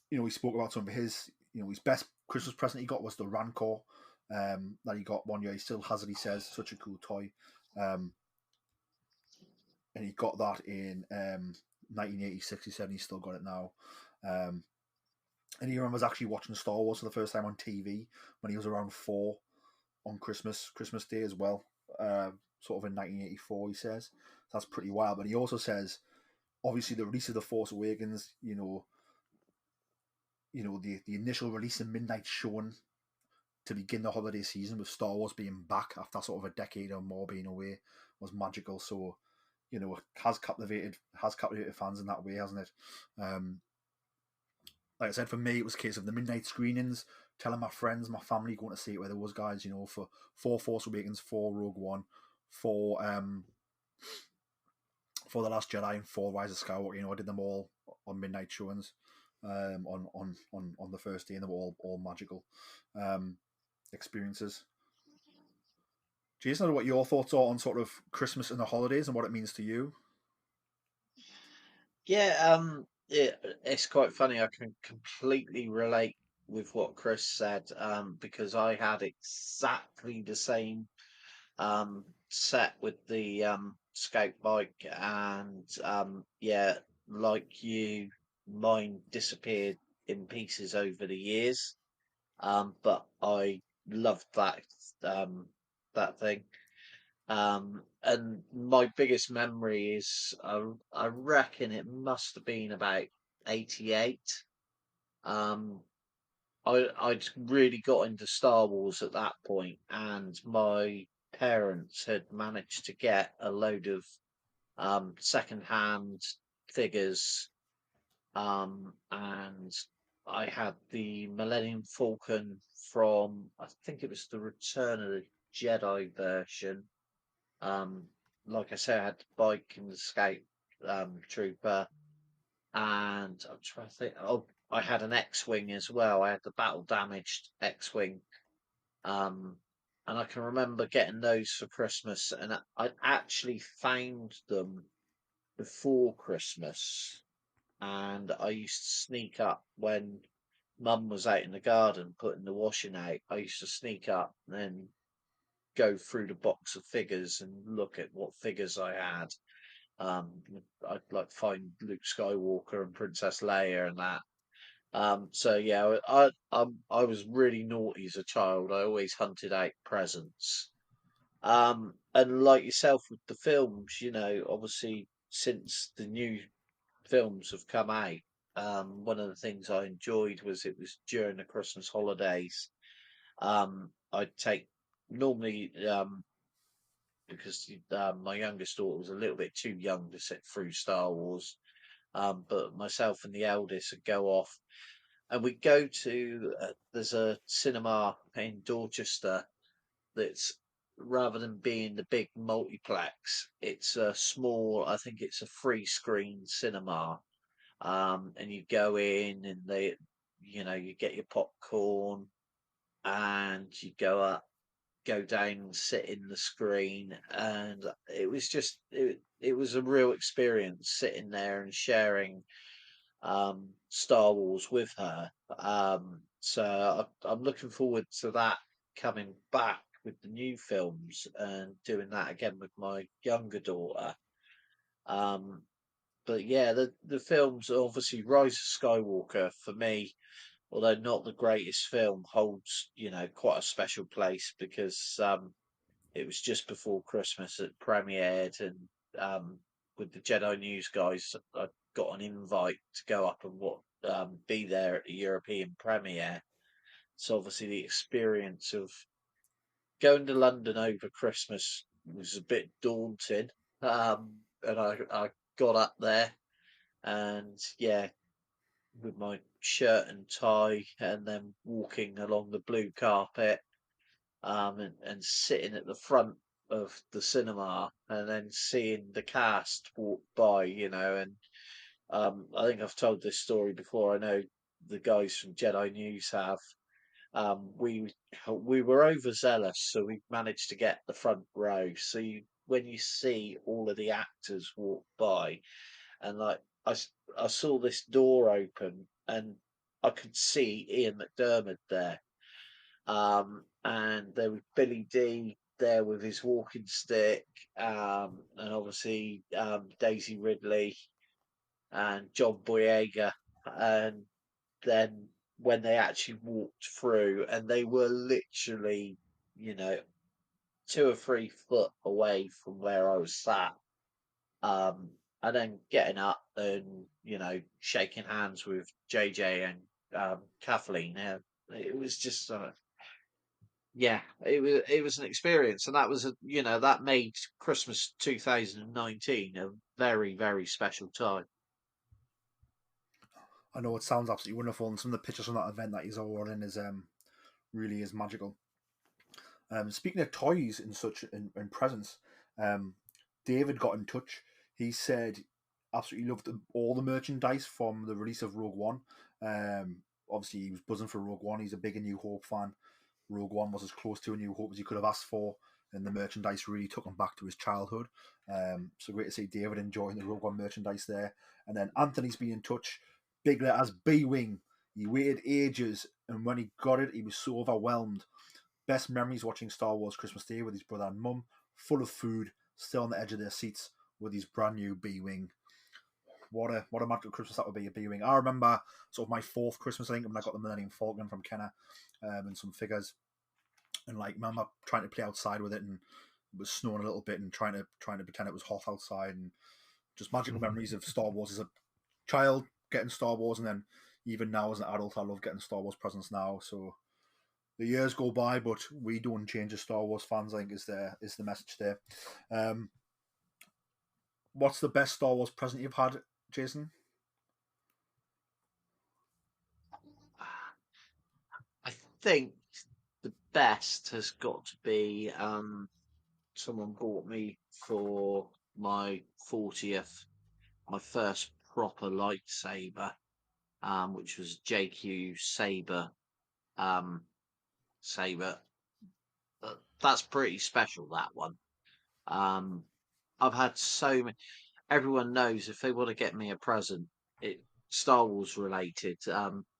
he spoke about some of his best Christmas present he got was the Rancor that he got one year. He still has it, he says. Such a cool toy. and he got that in 1986. He said he's still got it now. And he remembers actually watching Star Wars for the first time on TV when he was around 4 on Christmas Day as well, sort of in 1984. He says that's pretty wild. But he also says, obviously, the release of The Force Awakens, the initial release and midnight showing to begin the holiday season with Star Wars being back after sort of a decade or more being away was magical. So, it has captivated fans in that way, hasn't it? Like I said, for me, it was a case of the midnight screenings, telling my friends, my family, going to see it with those guys, for Force Awakens, for Rogue One, for The Last Jedi, and for Rise of Skywalker. I did them all on midnight showings on the first day, and they were all magical experiences. Jason, I don't know what your thoughts are on sort of Christmas and the holidays and what it means to you. Yeah, it's quite funny. I can completely relate with what Chris said, because I had exactly the same set with the scout bike, and yeah, like you, mine disappeared in pieces over the years. But I loved that thing. And my biggest memory is, I reckon it must have been about 88. I'd really got into Star Wars at that point, and my parents had managed to get a load of second-hand figures, and I had the Millennium Falcon from, I think it was the Return of the Jedi version. Like I said, I had the bike and the Scout Trooper, and I'm trying to think. Oh, I had an X-wing as well. I had the battle damaged X-wing, and I can remember getting those for Christmas, and I actually found them before Christmas, and I used to sneak up when Mum was out in the garden putting the washing out. I used to sneak up and then go through the box of figures and look at what figures I had. I'd like find Luke Skywalker and Princess Leia and that. So yeah, I was really naughty as a child. I always hunted out presents. And like yourself with the films, obviously since the new films have come out, one of the things I enjoyed was it was during the Christmas holidays. I'd take normally because my youngest daughter was a little bit too young to sit through Star Wars, but myself and the eldest would go off, and we'd go to there's a cinema in Dorchester that's, rather than being the big multiplex, it's a small, I think it's a free screen cinema. And you go in and you get your popcorn, and you go down and sit in the screen, and it was just it was a real experience sitting there and sharing Star Wars with her. So I'm looking forward to that coming back with the new films and doing that again with my younger daughter. But yeah, the films, obviously Rise of Skywalker for me, although not the greatest film, holds quite a special place because it was just before Christmas it premiered, and with the Jedi News guys, I got an invite to go up and be there at the European premiere. So obviously the experience of going to London over Christmas was a bit daunting, and I got up there, and yeah, with my shirt and tie, and then walking along the blue carpet, and sitting at the front of the cinema, and then seeing the cast walk by, and I think I've told this story before. I know the guys from Jedi News have. We were overzealous, so we managed to get the front row. So when you see all of the actors walk by, and like I saw this door open, and I could see Ian McDermott there, and there was Billy D, there with his walking stick, and obviously Daisy Ridley and John Boyega, and then when they actually walked through, and they were literally, 2 or 3 foot away from where I was sat, and then getting up and shaking hands with JJ and Kathleen. It was just yeah, it was an experience, and that was that made Christmas 2019 a very, very special time. I know it sounds absolutely wonderful, and some of the pictures from that event that he's all in is really is magical. Speaking of toys and such and presents, David got in touch. He said absolutely loved all the merchandise from the release of Rogue One. Obviously, he was buzzing for Rogue One. He's a big A New Hope fan. Rogue One was as close to A New Hope as he could have asked for, and the merchandise really took him back to his childhood. So great to see David enjoying the Rogue One merchandise there. And then Anthony's been in touch. Big letters, B-Wing. He waited ages, and when he got it, he was so overwhelmed. Best memories watching Star Wars Christmas Day with his brother and mum, full of food, still on the edge of their seats with his brand new B-Wing. What a magical Christmas that would be, a B-Wing. I remember sort of my 4th Christmas, I think, when I got the Millennium Falcon from Kenner and some figures. And like, remember trying to play outside with it, and it was snowing a little bit, and trying to pretend it was hot outside, and just magical memories of Star Wars as a child, getting Star Wars, and then even now as an adult, I love getting Star Wars presents now. So the years go by, but we don't change as Star Wars fans, I think is the message there. What's the best Star Wars present you've had, Jason? I think the best has got to be someone bought me for my 40th, my first proper lightsaber, which was JQ Saber. Saber. That's pretty special, that one. I've had so many. Everyone knows if they want to get me a present, it Star Wars related.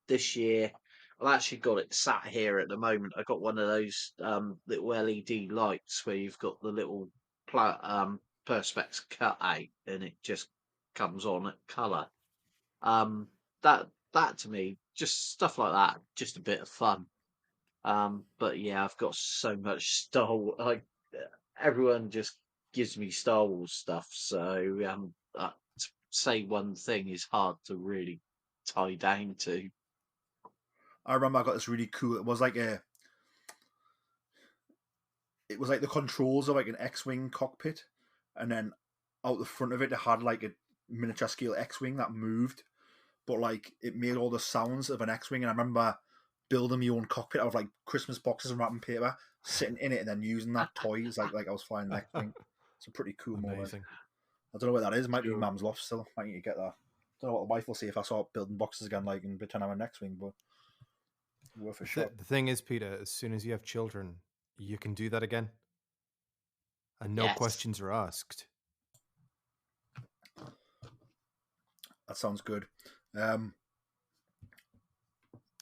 This year, I've actually got it sat here at the moment. I got one of those little LED lights where you've got the little perspex cut out, and it just comes on at colour. That to me, just stuff like that, just a bit of fun. But yeah, I've got so much Star Wars. Like everyone just gives me Star Wars stuff, so to say one thing is hard to really tie down to. I remember I got this really cool. It was like the controls of like an X-wing cockpit, and then out the front of it, it had like a miniature scale X-wing that moved, but like it made all the sounds of an X-wing. And I remember building my own cockpit out of like Christmas boxes and wrapping paper, sitting in it, and then using that toy as like I was flying the X-wing. It's a pretty cool moment. I don't know what that is. It might be Mum's loft still. Might need to get that. Don't know what the wife will say if I start building boxes again, like, and pretend I'm an X-wing, but worth a shot. The thing is, Peter, as soon as you have children, you can do that again, and no questions are asked. That sounds good.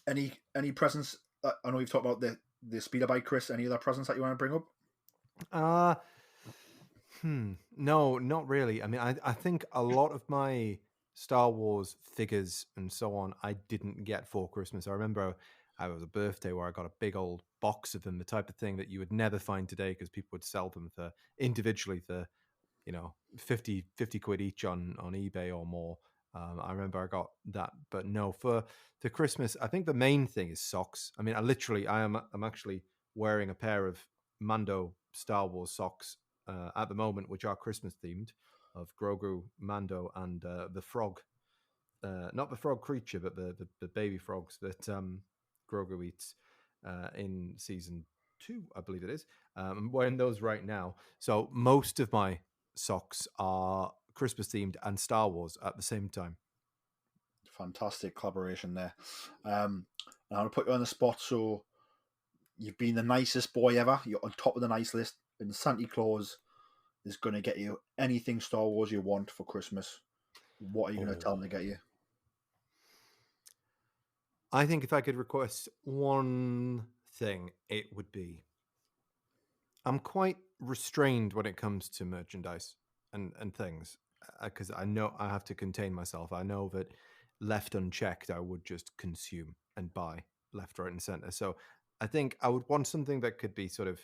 Any presents? I know you've talked about the speeder bike, Chris. Any other presents that you want to bring up? No, not really. I mean, I think a lot of my Star Wars figures and so on, I didn't get for Christmas. I remember I was a birthday where I got a big old box of them, the type of thing that you would never find today because people would sell them for individually for, 50 quid each on eBay or more. I remember I got that, but no, for the Christmas, I think the main thing is socks. I mean, I'm actually wearing a pair of Mando Star Wars socks at the moment, which are Christmas themed, of Grogu, Mando, and the frog. Not the frog creature, but the baby frogs that Grogu eats in season 2, I believe it is. I'm wearing those right now. So most of my socks are Christmas themed and Star Wars at the same time. Fantastic collaboration there. I'm going to put you on the spot. So you've been the nicest boy ever. You're on top of the nice list, and Santa Claus is going to get you anything Star Wars you want for Christmas. What are you going to tell him to get you? I think if I could request one thing, it would be I'm quite restrained when it comes to merchandise and things because I know I have to contain myself. I know that left unchecked, I would just consume and buy left, right, and center. So I think I would want something that could be sort of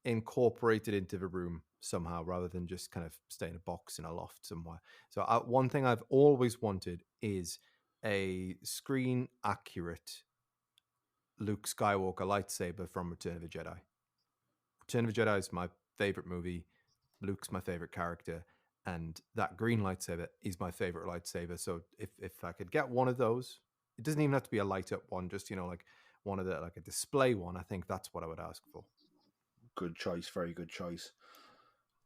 incorporated into the room somehow rather than just kind of stay in a box in a loft somewhere. So one thing I've always wanted is a screen accurate Luke Skywalker lightsaber from Return of the Jedi. Return of the Jedi is my favorite movie. Luke's my favorite character, and that green lightsaber is my favorite lightsaber. So if I could get one of those, it doesn't even have to be a light up one, just like one of the like a display one. I think that's what I would ask for. Good choice, very good choice.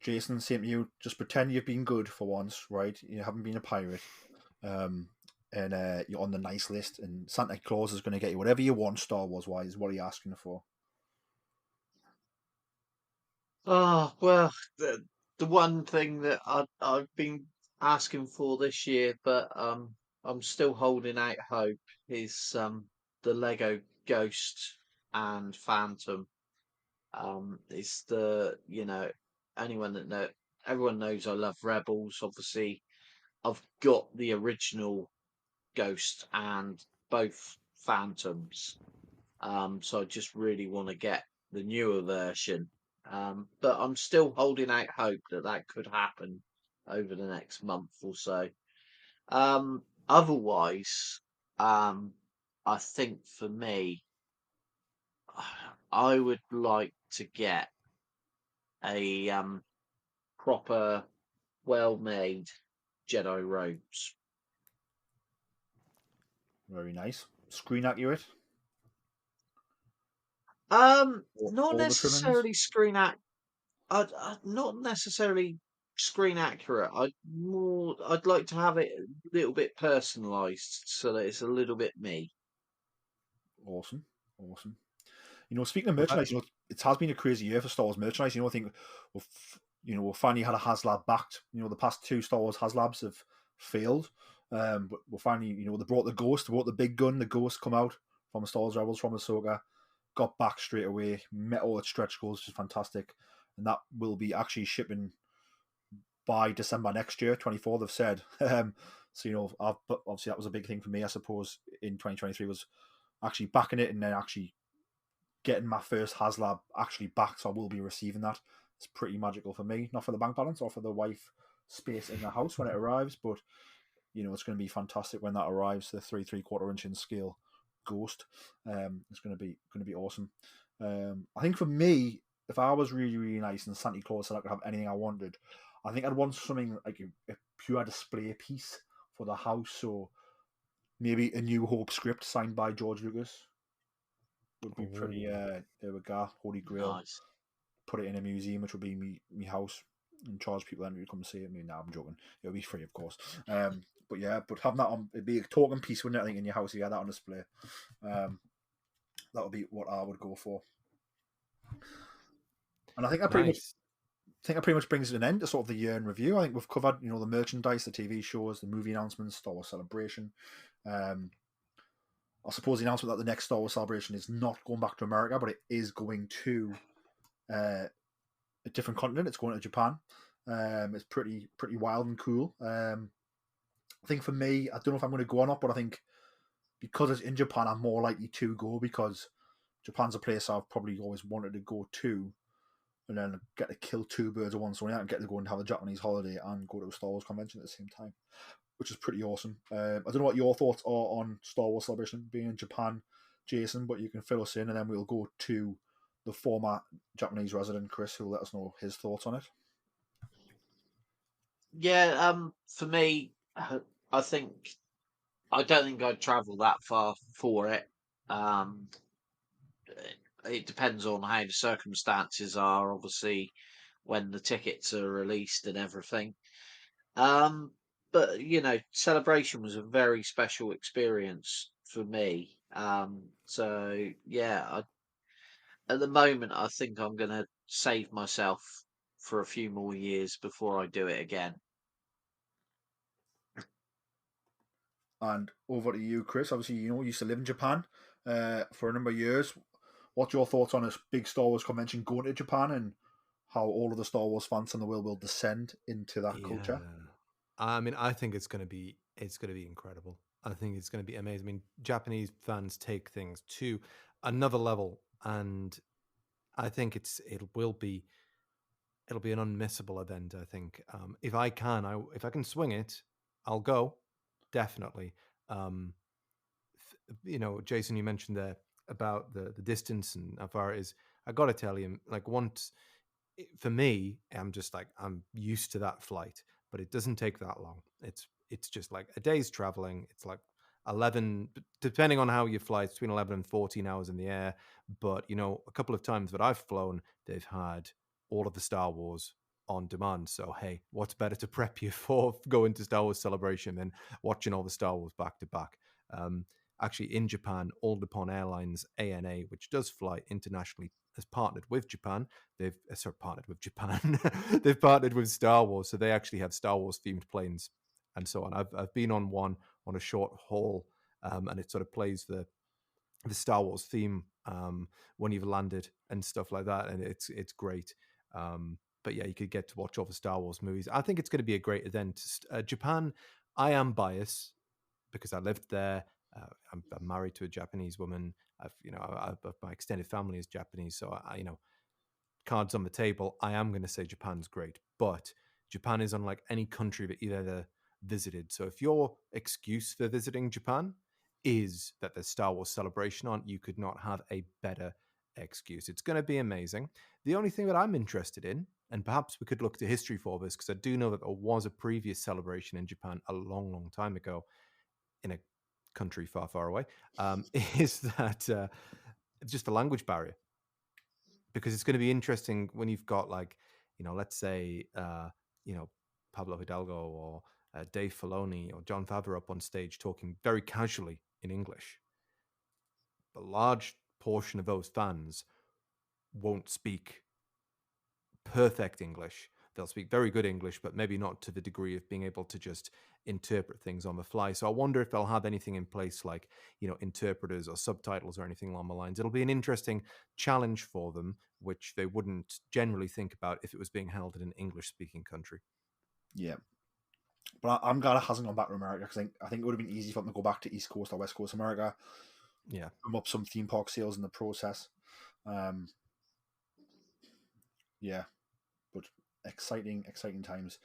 Jason, same to you. Just pretend you've been good for once, right? You haven't been a pirate, and you're on the nice list, and Santa Claus is going to get you whatever you want, Star Wars wise. What are you asking for? Oh, well, the one thing that I've been asking for this year, but I'm still holding out hope, is the Lego Ghost and Phantom. It's anyone that everyone knows I love Rebels. Obviously, I've got the original Ghost and both Phantoms. So I just really want to get the newer version. But I'm still holding out hope that that could happen over the next month or so. Otherwise, I think for me, I would like to get a proper, well-made Jedi robes. Very nice. Screen accurate. Not all the trimmings? necessarily not necessarily screen accurate. I'd like to have it a little bit personalised so that it's a little bit me. Awesome. Speaking of merchandise, it has been a crazy year for Star Wars merchandise. I think we've finally had a HasLab backed. The past two Star Wars HasLabs have failed. But we're finally, they brought the Ghost, they brought the big gun, the Ghost come out from Star Wars Rebels, from Ahsoka, got back straight away, met all its stretch goals, which is fantastic. And that will be actually shipping by December next year, 24, they've said. But obviously that was a big thing for me, I suppose, in 2023 was actually backing it and then actually getting my first HasLab actually back, so I will be receiving that. It's pretty magical for me, not for the bank balance or for the wife space in the house when it arrives, but it's going to be fantastic when that arrives. The 3/4 inch in scale Ghost, it's going to be awesome. I think for me, if I was really really nice and Santa Claus said I could have anything I wanted, I think I'd want something like a pure display piece for the house. So maybe a New Hope script signed by George Lucas would be pretty. There we go, Holy Grail. Nice. Put it in a museum, which would be me house, and charge people then to come see it. I mean, I'm joking. It'll be free, of course. But having that on, it'd be a talking piece, wouldn't it? I think in your house, you had that on display. That would be what I would go for. And I think that pretty much brings it an end to sort of the year in review. I think we've covered, the merchandise, the TV shows, the movie announcements, Star Wars Celebration. I suppose the announcement that the next Star Wars Celebration is not going back to America, but it is going to a different continent. It's going to Japan. It's pretty wild and cool. I think for me, I don't know if I'm going to go or not, but I think because it's in Japan, I'm more likely to go because Japan's a place I've probably always wanted to go to, and then get to kill two birds with one stone and get to go and have a Japanese holiday and go to a Star Wars convention at the same time, which is pretty awesome. I don't know what your thoughts are on Star Wars Celebration being in Japan, Jason, but you can fill us in, and then we'll go to the former Japanese resident, Chris, who will let us know his thoughts on it. Yeah, for me, I don't think I'd travel that far for it. It depends on how the circumstances are, obviously, when the tickets are released and everything. But Celebration was a very special experience for me. So yeah, at the moment, I think I'm going to save myself for a few more years before I do it again. And over to you, Chris. Obviously, you used to live in Japan for a number of years. what's your thoughts on a big Star Wars convention going to Japan and how all of the Star Wars fans in the world will descend into that culture? I mean, I think it's going to be incredible. I think it's going to be amazing. I mean, Japanese fans take things to another level, and I think it'll be an unmissable event. I think if I can swing it, I'll go definitely. Jason, you mentioned there about the distance and how far it is. I got to tell you, like once for me, I'm used to that flight, but it doesn't take that long. It's just like a day's traveling. It's like 11, depending on how you fly, it's between 11 and 14 hours in the air. But a couple of times that I've flown, they've had all of the Star Wars on demand. So hey, what's better to prep you for going to Star Wars Celebration than watching all the Star Wars back to back? Actually, in Japan, All Nippon Airlines ANA, which does fly internationally, has partnered with Japan. They've partnered with Japan. They've partnered with Star Wars, so they actually have Star Wars themed planes and so on. I've been on one on a short haul, and it sort of plays the Star Wars theme when you've landed and stuff like that, and it's great. But yeah, you could get to watch all the Star Wars movies. I think it's going to be a great event. Japan, I am biased because I lived there. I'm married to a Japanese woman. My extended family is Japanese, so cards on the table. I am going to say Japan's great, but Japan is unlike any country that you've ever visited. So if your excuse for visiting Japan is that there's Star Wars Celebration on, you could not have a better excuse. It's going to be amazing. The only thing that I'm interested in, and perhaps we could look to history for this, because I do know that there was a previous celebration in Japan a long, long time ago in a country far, far away, is that just the language barrier. Because it's going to be interesting when you've got let's say, Pablo Hidalgo or Dave Filoni or John Favreau up on stage talking very casually in English. A large portion of those fans won't speak perfect English. They'll speak very good English, but maybe not to the degree of being able to just interpret things on the fly. So I wonder if they'll have anything in place like, interpreters or subtitles or anything along the lines. It'll be an interesting challenge for them, which they wouldn't generally think about if it was being held in an English-speaking country. Yeah. But I'm glad it hasn't gone back to America, because I think it would have been easy for them to go back to East Coast or West Coast America. Yeah. Come up some theme park sales in the process. Yeah. But exciting times.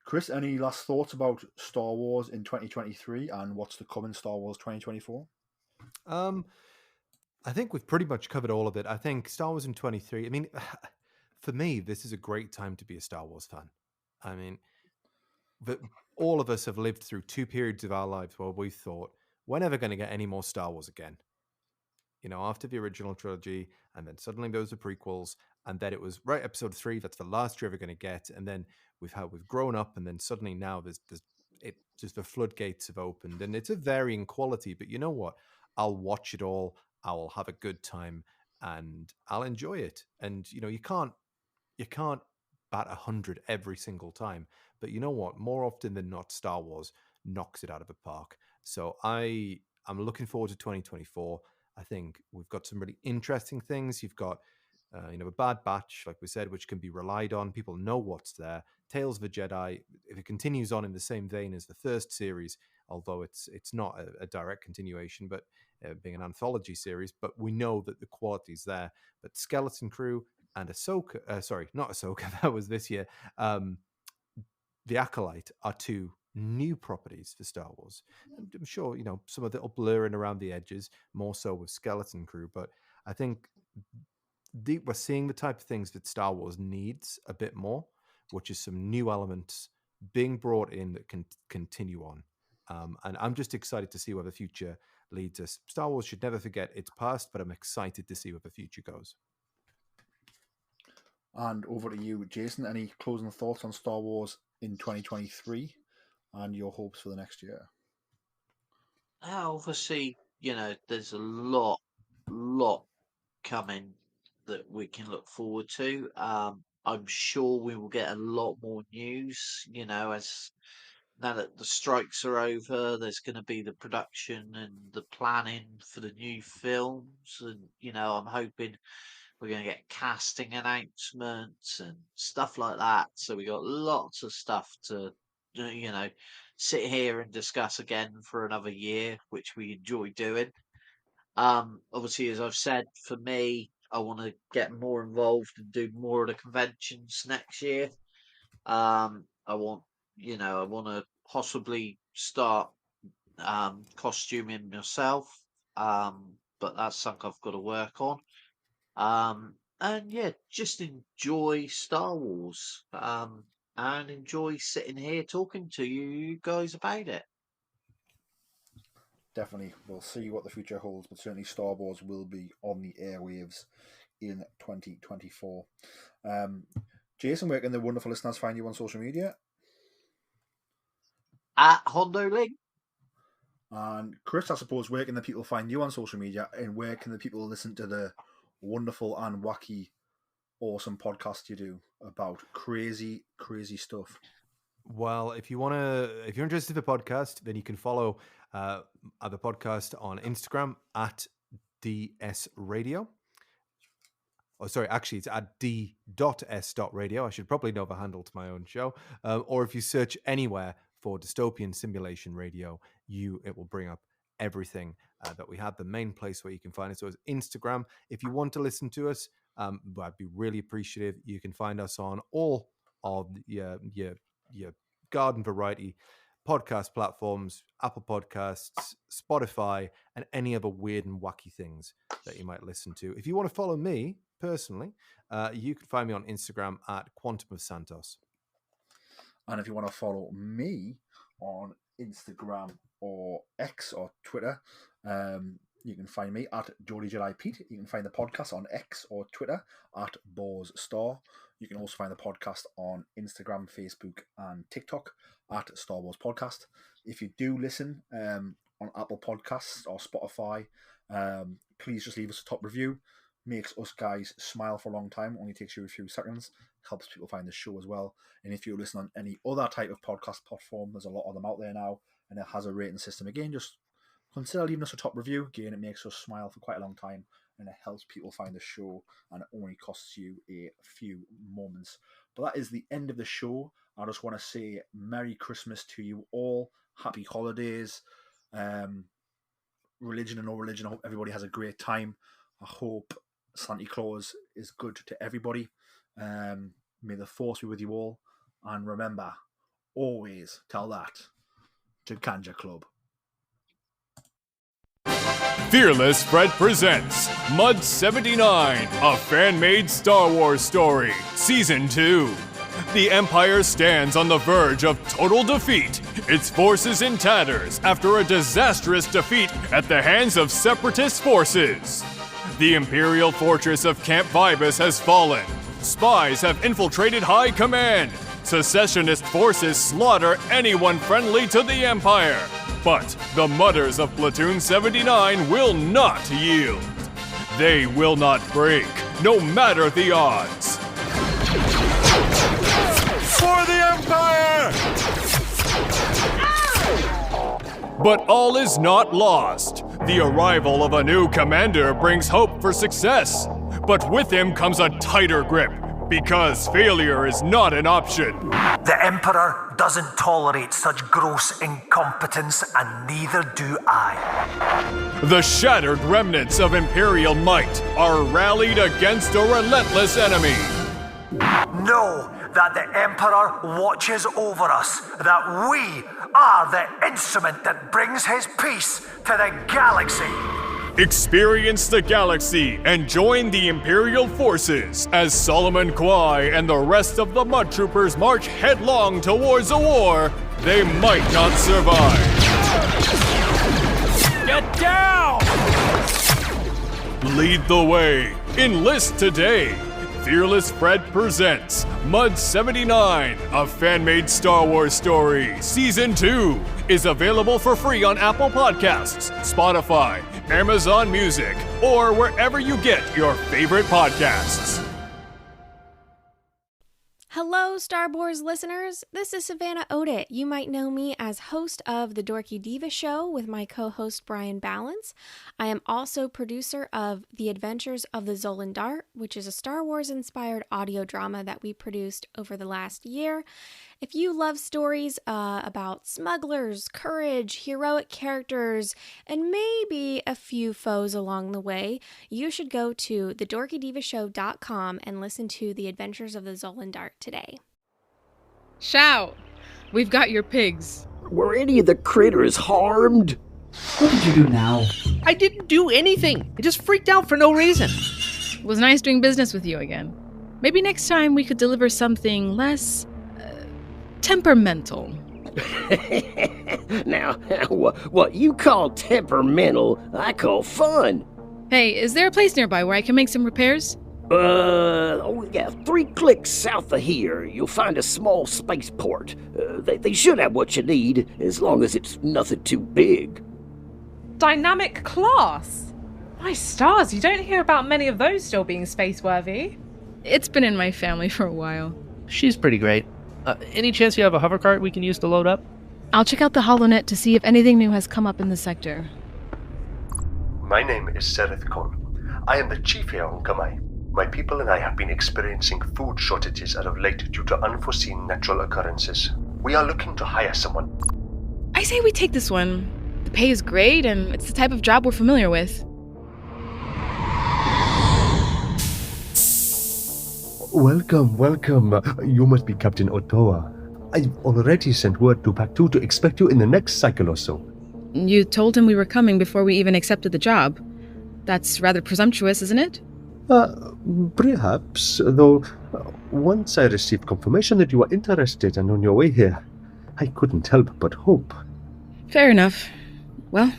Chris, any last thoughts about Star Wars in 2023 and what's to come in Star Wars 2024? I think we've pretty much covered all of it. I think Star Wars in 23, I mean, for me, this is a great time to be a Star Wars fan. I mean, all of us have lived through two periods of our lives where we thought, we're never going to get any more Star Wars again. After the original trilogy, and then suddenly there was the prequels, and then it was right episode 3. That's the last you're ever going to get, and then we've grown up, and then suddenly now there's just the floodgates have opened, and it's a varying quality. But you know what? I'll watch it all. I will have a good time, and I'll enjoy it. And you can't bat 100 every single time, but you know what? More often than not, Star Wars knocks it out of the park. So I'm looking forward to 2024. I think we've got some really interesting things. You've got, a Bad Batch, like we said, which can be relied on. People know what's there. Tales of the Jedi, if it continues on in the same vein as the first series, although it's not a direct continuation, but being an anthology series, but we know that the quality's there. But Skeleton Crew and Ahsoka, not Ahsoka, that was this year, The Acolyte are two new properties for Star Wars. I'm sure, some of it will blur in around the edges, more so with Skeleton Crew, but I think we're seeing the type of things that Star Wars needs a bit more, which is some new elements being brought in that can continue on. And I'm just excited to see where the future leads us. Star Wars should never forget its past, but I'm excited to see where the future goes. And over to you, Jason. Any closing thoughts on Star Wars in 2023 and your hopes for the next year? Obviously, there's a lot coming that we can look forward to. I'm sure we will get a lot more news, as now that the strikes are over, there's going to be the production and the planning for the new films. And, I'm hoping we're going to get casting announcements and stuff like that. So we got lots of stuff to, sit here and discuss again for another year, which we enjoy doing. Obviously, as I've said, for me, I want to get more involved and do more of the conventions next year. I want to possibly start costuming myself, but that's something I've got to work on. And yeah, just enjoy Star Wars, and enjoy sitting here talking to you guys about it. Definitely, we'll see what the future holds, but certainly Star Wars will be on the airwaves in 2024. Jason, where can the wonderful listeners find you on social media? At Hondo Link. And Chris, I suppose, where can the people find you on social media, and where can the people listen to the wonderful and wacky, awesome podcast you do about crazy, crazy stuff? Well, if you're interested in the podcast, then you can follow the podcast on Instagram at dsradio. Oh, sorry, actually, it's at d.s.radio. I should probably know the handle to my own show. Or if you search anywhere for Dystopian Simulation Radio, it will bring up everything that we have. The main place where you can find it. So it's Instagram. If you want to listen to us, I'd be really appreciative. You can find us on all of your garden variety podcast platforms, Apple Podcasts, Spotify, and any other weird and wacky things that you might listen to. If you want to follow me personally, you can find me on Instagram at Quantum of Santos. And if you want to follow me on Instagram or X or Twitter, you can find me at Jolly Jedi Pete. You can find the podcast on X or Twitter at Boz Star. You can also find the podcast on Instagram, Facebook, and TikTok at Star Wars Podcast. If you do listen on Apple Podcasts or Spotify, please just leave us a top review. Makes us guys smile for a long time. Only takes you a few seconds. Helps people find the show as well. And if you listen on any other type of podcast platform, there's a lot of them out there now, and it has a rating system. Again, just consider leaving us a top review. Again, it makes us smile for quite a long time, and it helps people find the show, and it only costs you a few moments. But that is the end of the show. I just want to say Merry Christmas to you all. Happy holidays. Religion and no religion, I hope everybody has a great time. I hope Santa Claus is good to everybody. May the force be with you all. And remember, always tell that to Kanja Club. Fearless Fred presents Mud 79, a fan-made Star Wars story, Season 2. The Empire stands on the verge of total defeat, its forces in tatters after a disastrous defeat at the hands of Separatist forces. The Imperial fortress of Camp Vibus has fallen. Spies have infiltrated High Command. Secessionist forces slaughter anyone friendly to the Empire. But the Mudders of Platoon 79 will not yield. They will not break, no matter the odds. For the Empire! But all is not lost. The arrival of a new commander brings hope for success. But with him comes a tighter grip, because failure is not an option. The Emperor doesn't tolerate such gross incompetence, and neither do I. The shattered remnants of Imperial might are rallied against a relentless enemy. Know that the Emperor watches over us, that we are the instrument that brings his peace to the galaxy. Experience the galaxy and join the Imperial forces as Solomon Kwai and the rest of the Mud Troopers march headlong towards a war they might not survive. Get down! Lead the way. Enlist today. Fearless Fred presents Mud 79, a fan-made Star Wars story. Season 2 is available for free on Apple Podcasts, Spotify, Amazon Music, or wherever you get your favorite podcasts. Hello, Star Wars listeners. This is Savannah Odit. You might know me as host of The Dorky Diva Show with my co-host Brian Balance. I am also producer of The Adventures of the Zolan Dart, which is a Star Wars-inspired audio drama that we produced over the last year. If you love stories about smugglers, courage, heroic characters, and maybe a few foes along the way, you should go to thedorkydivashow.com and listen to The Adventures of the Zolan Dart today. Shout! We've got your pigs. Were any of the critters harmed? What did you do now? I didn't do anything. I just freaked out for no reason. It was nice doing business with you again. Maybe next time we could deliver something less temperamental. Now, what you call temperamental, I call fun. Hey, is there a place nearby where I can make some repairs? 3 clicks south of here, you'll find a small spaceport. They should have what you need, as long as it's nothing too big. Dynamic class? My stars, you don't hear about many of those still being space-worthy. It's been in my family for a while. She's pretty great. Any chance you have a hover cart we can use to load up? I'll check out the HoloNet to see if anything new has come up in the sector. My name is Sereth Kol. I am the chief here on Kamai. My people and I have been experiencing food shortages as of late due to unforeseen natural occurrences. We are looking to hire someone. I say we take this one. The pay is great, and it's the type of job we're familiar with. Welcome. You must be Captain Otoa. I've already sent word to Pack 2 to expect you in the next cycle or so. You told him we were coming before we even accepted the job. That's rather presumptuous, isn't it? Perhaps, though once I received confirmation that you were interested and on your way here, I couldn't help but hope. Fair enough. Well,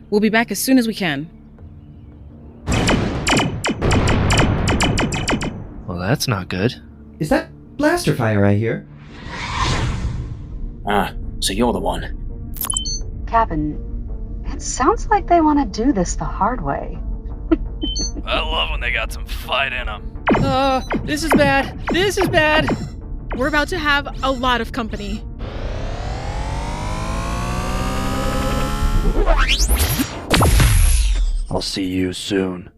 we'll be back as soon as we can. Well, that's not good. Is that blaster fire I hear? So you're the one. Captain, it sounds like they want to do this the hard way. I love when they got some fight in them. This is bad. This is bad. We're about to have a lot of company. I'll see you soon.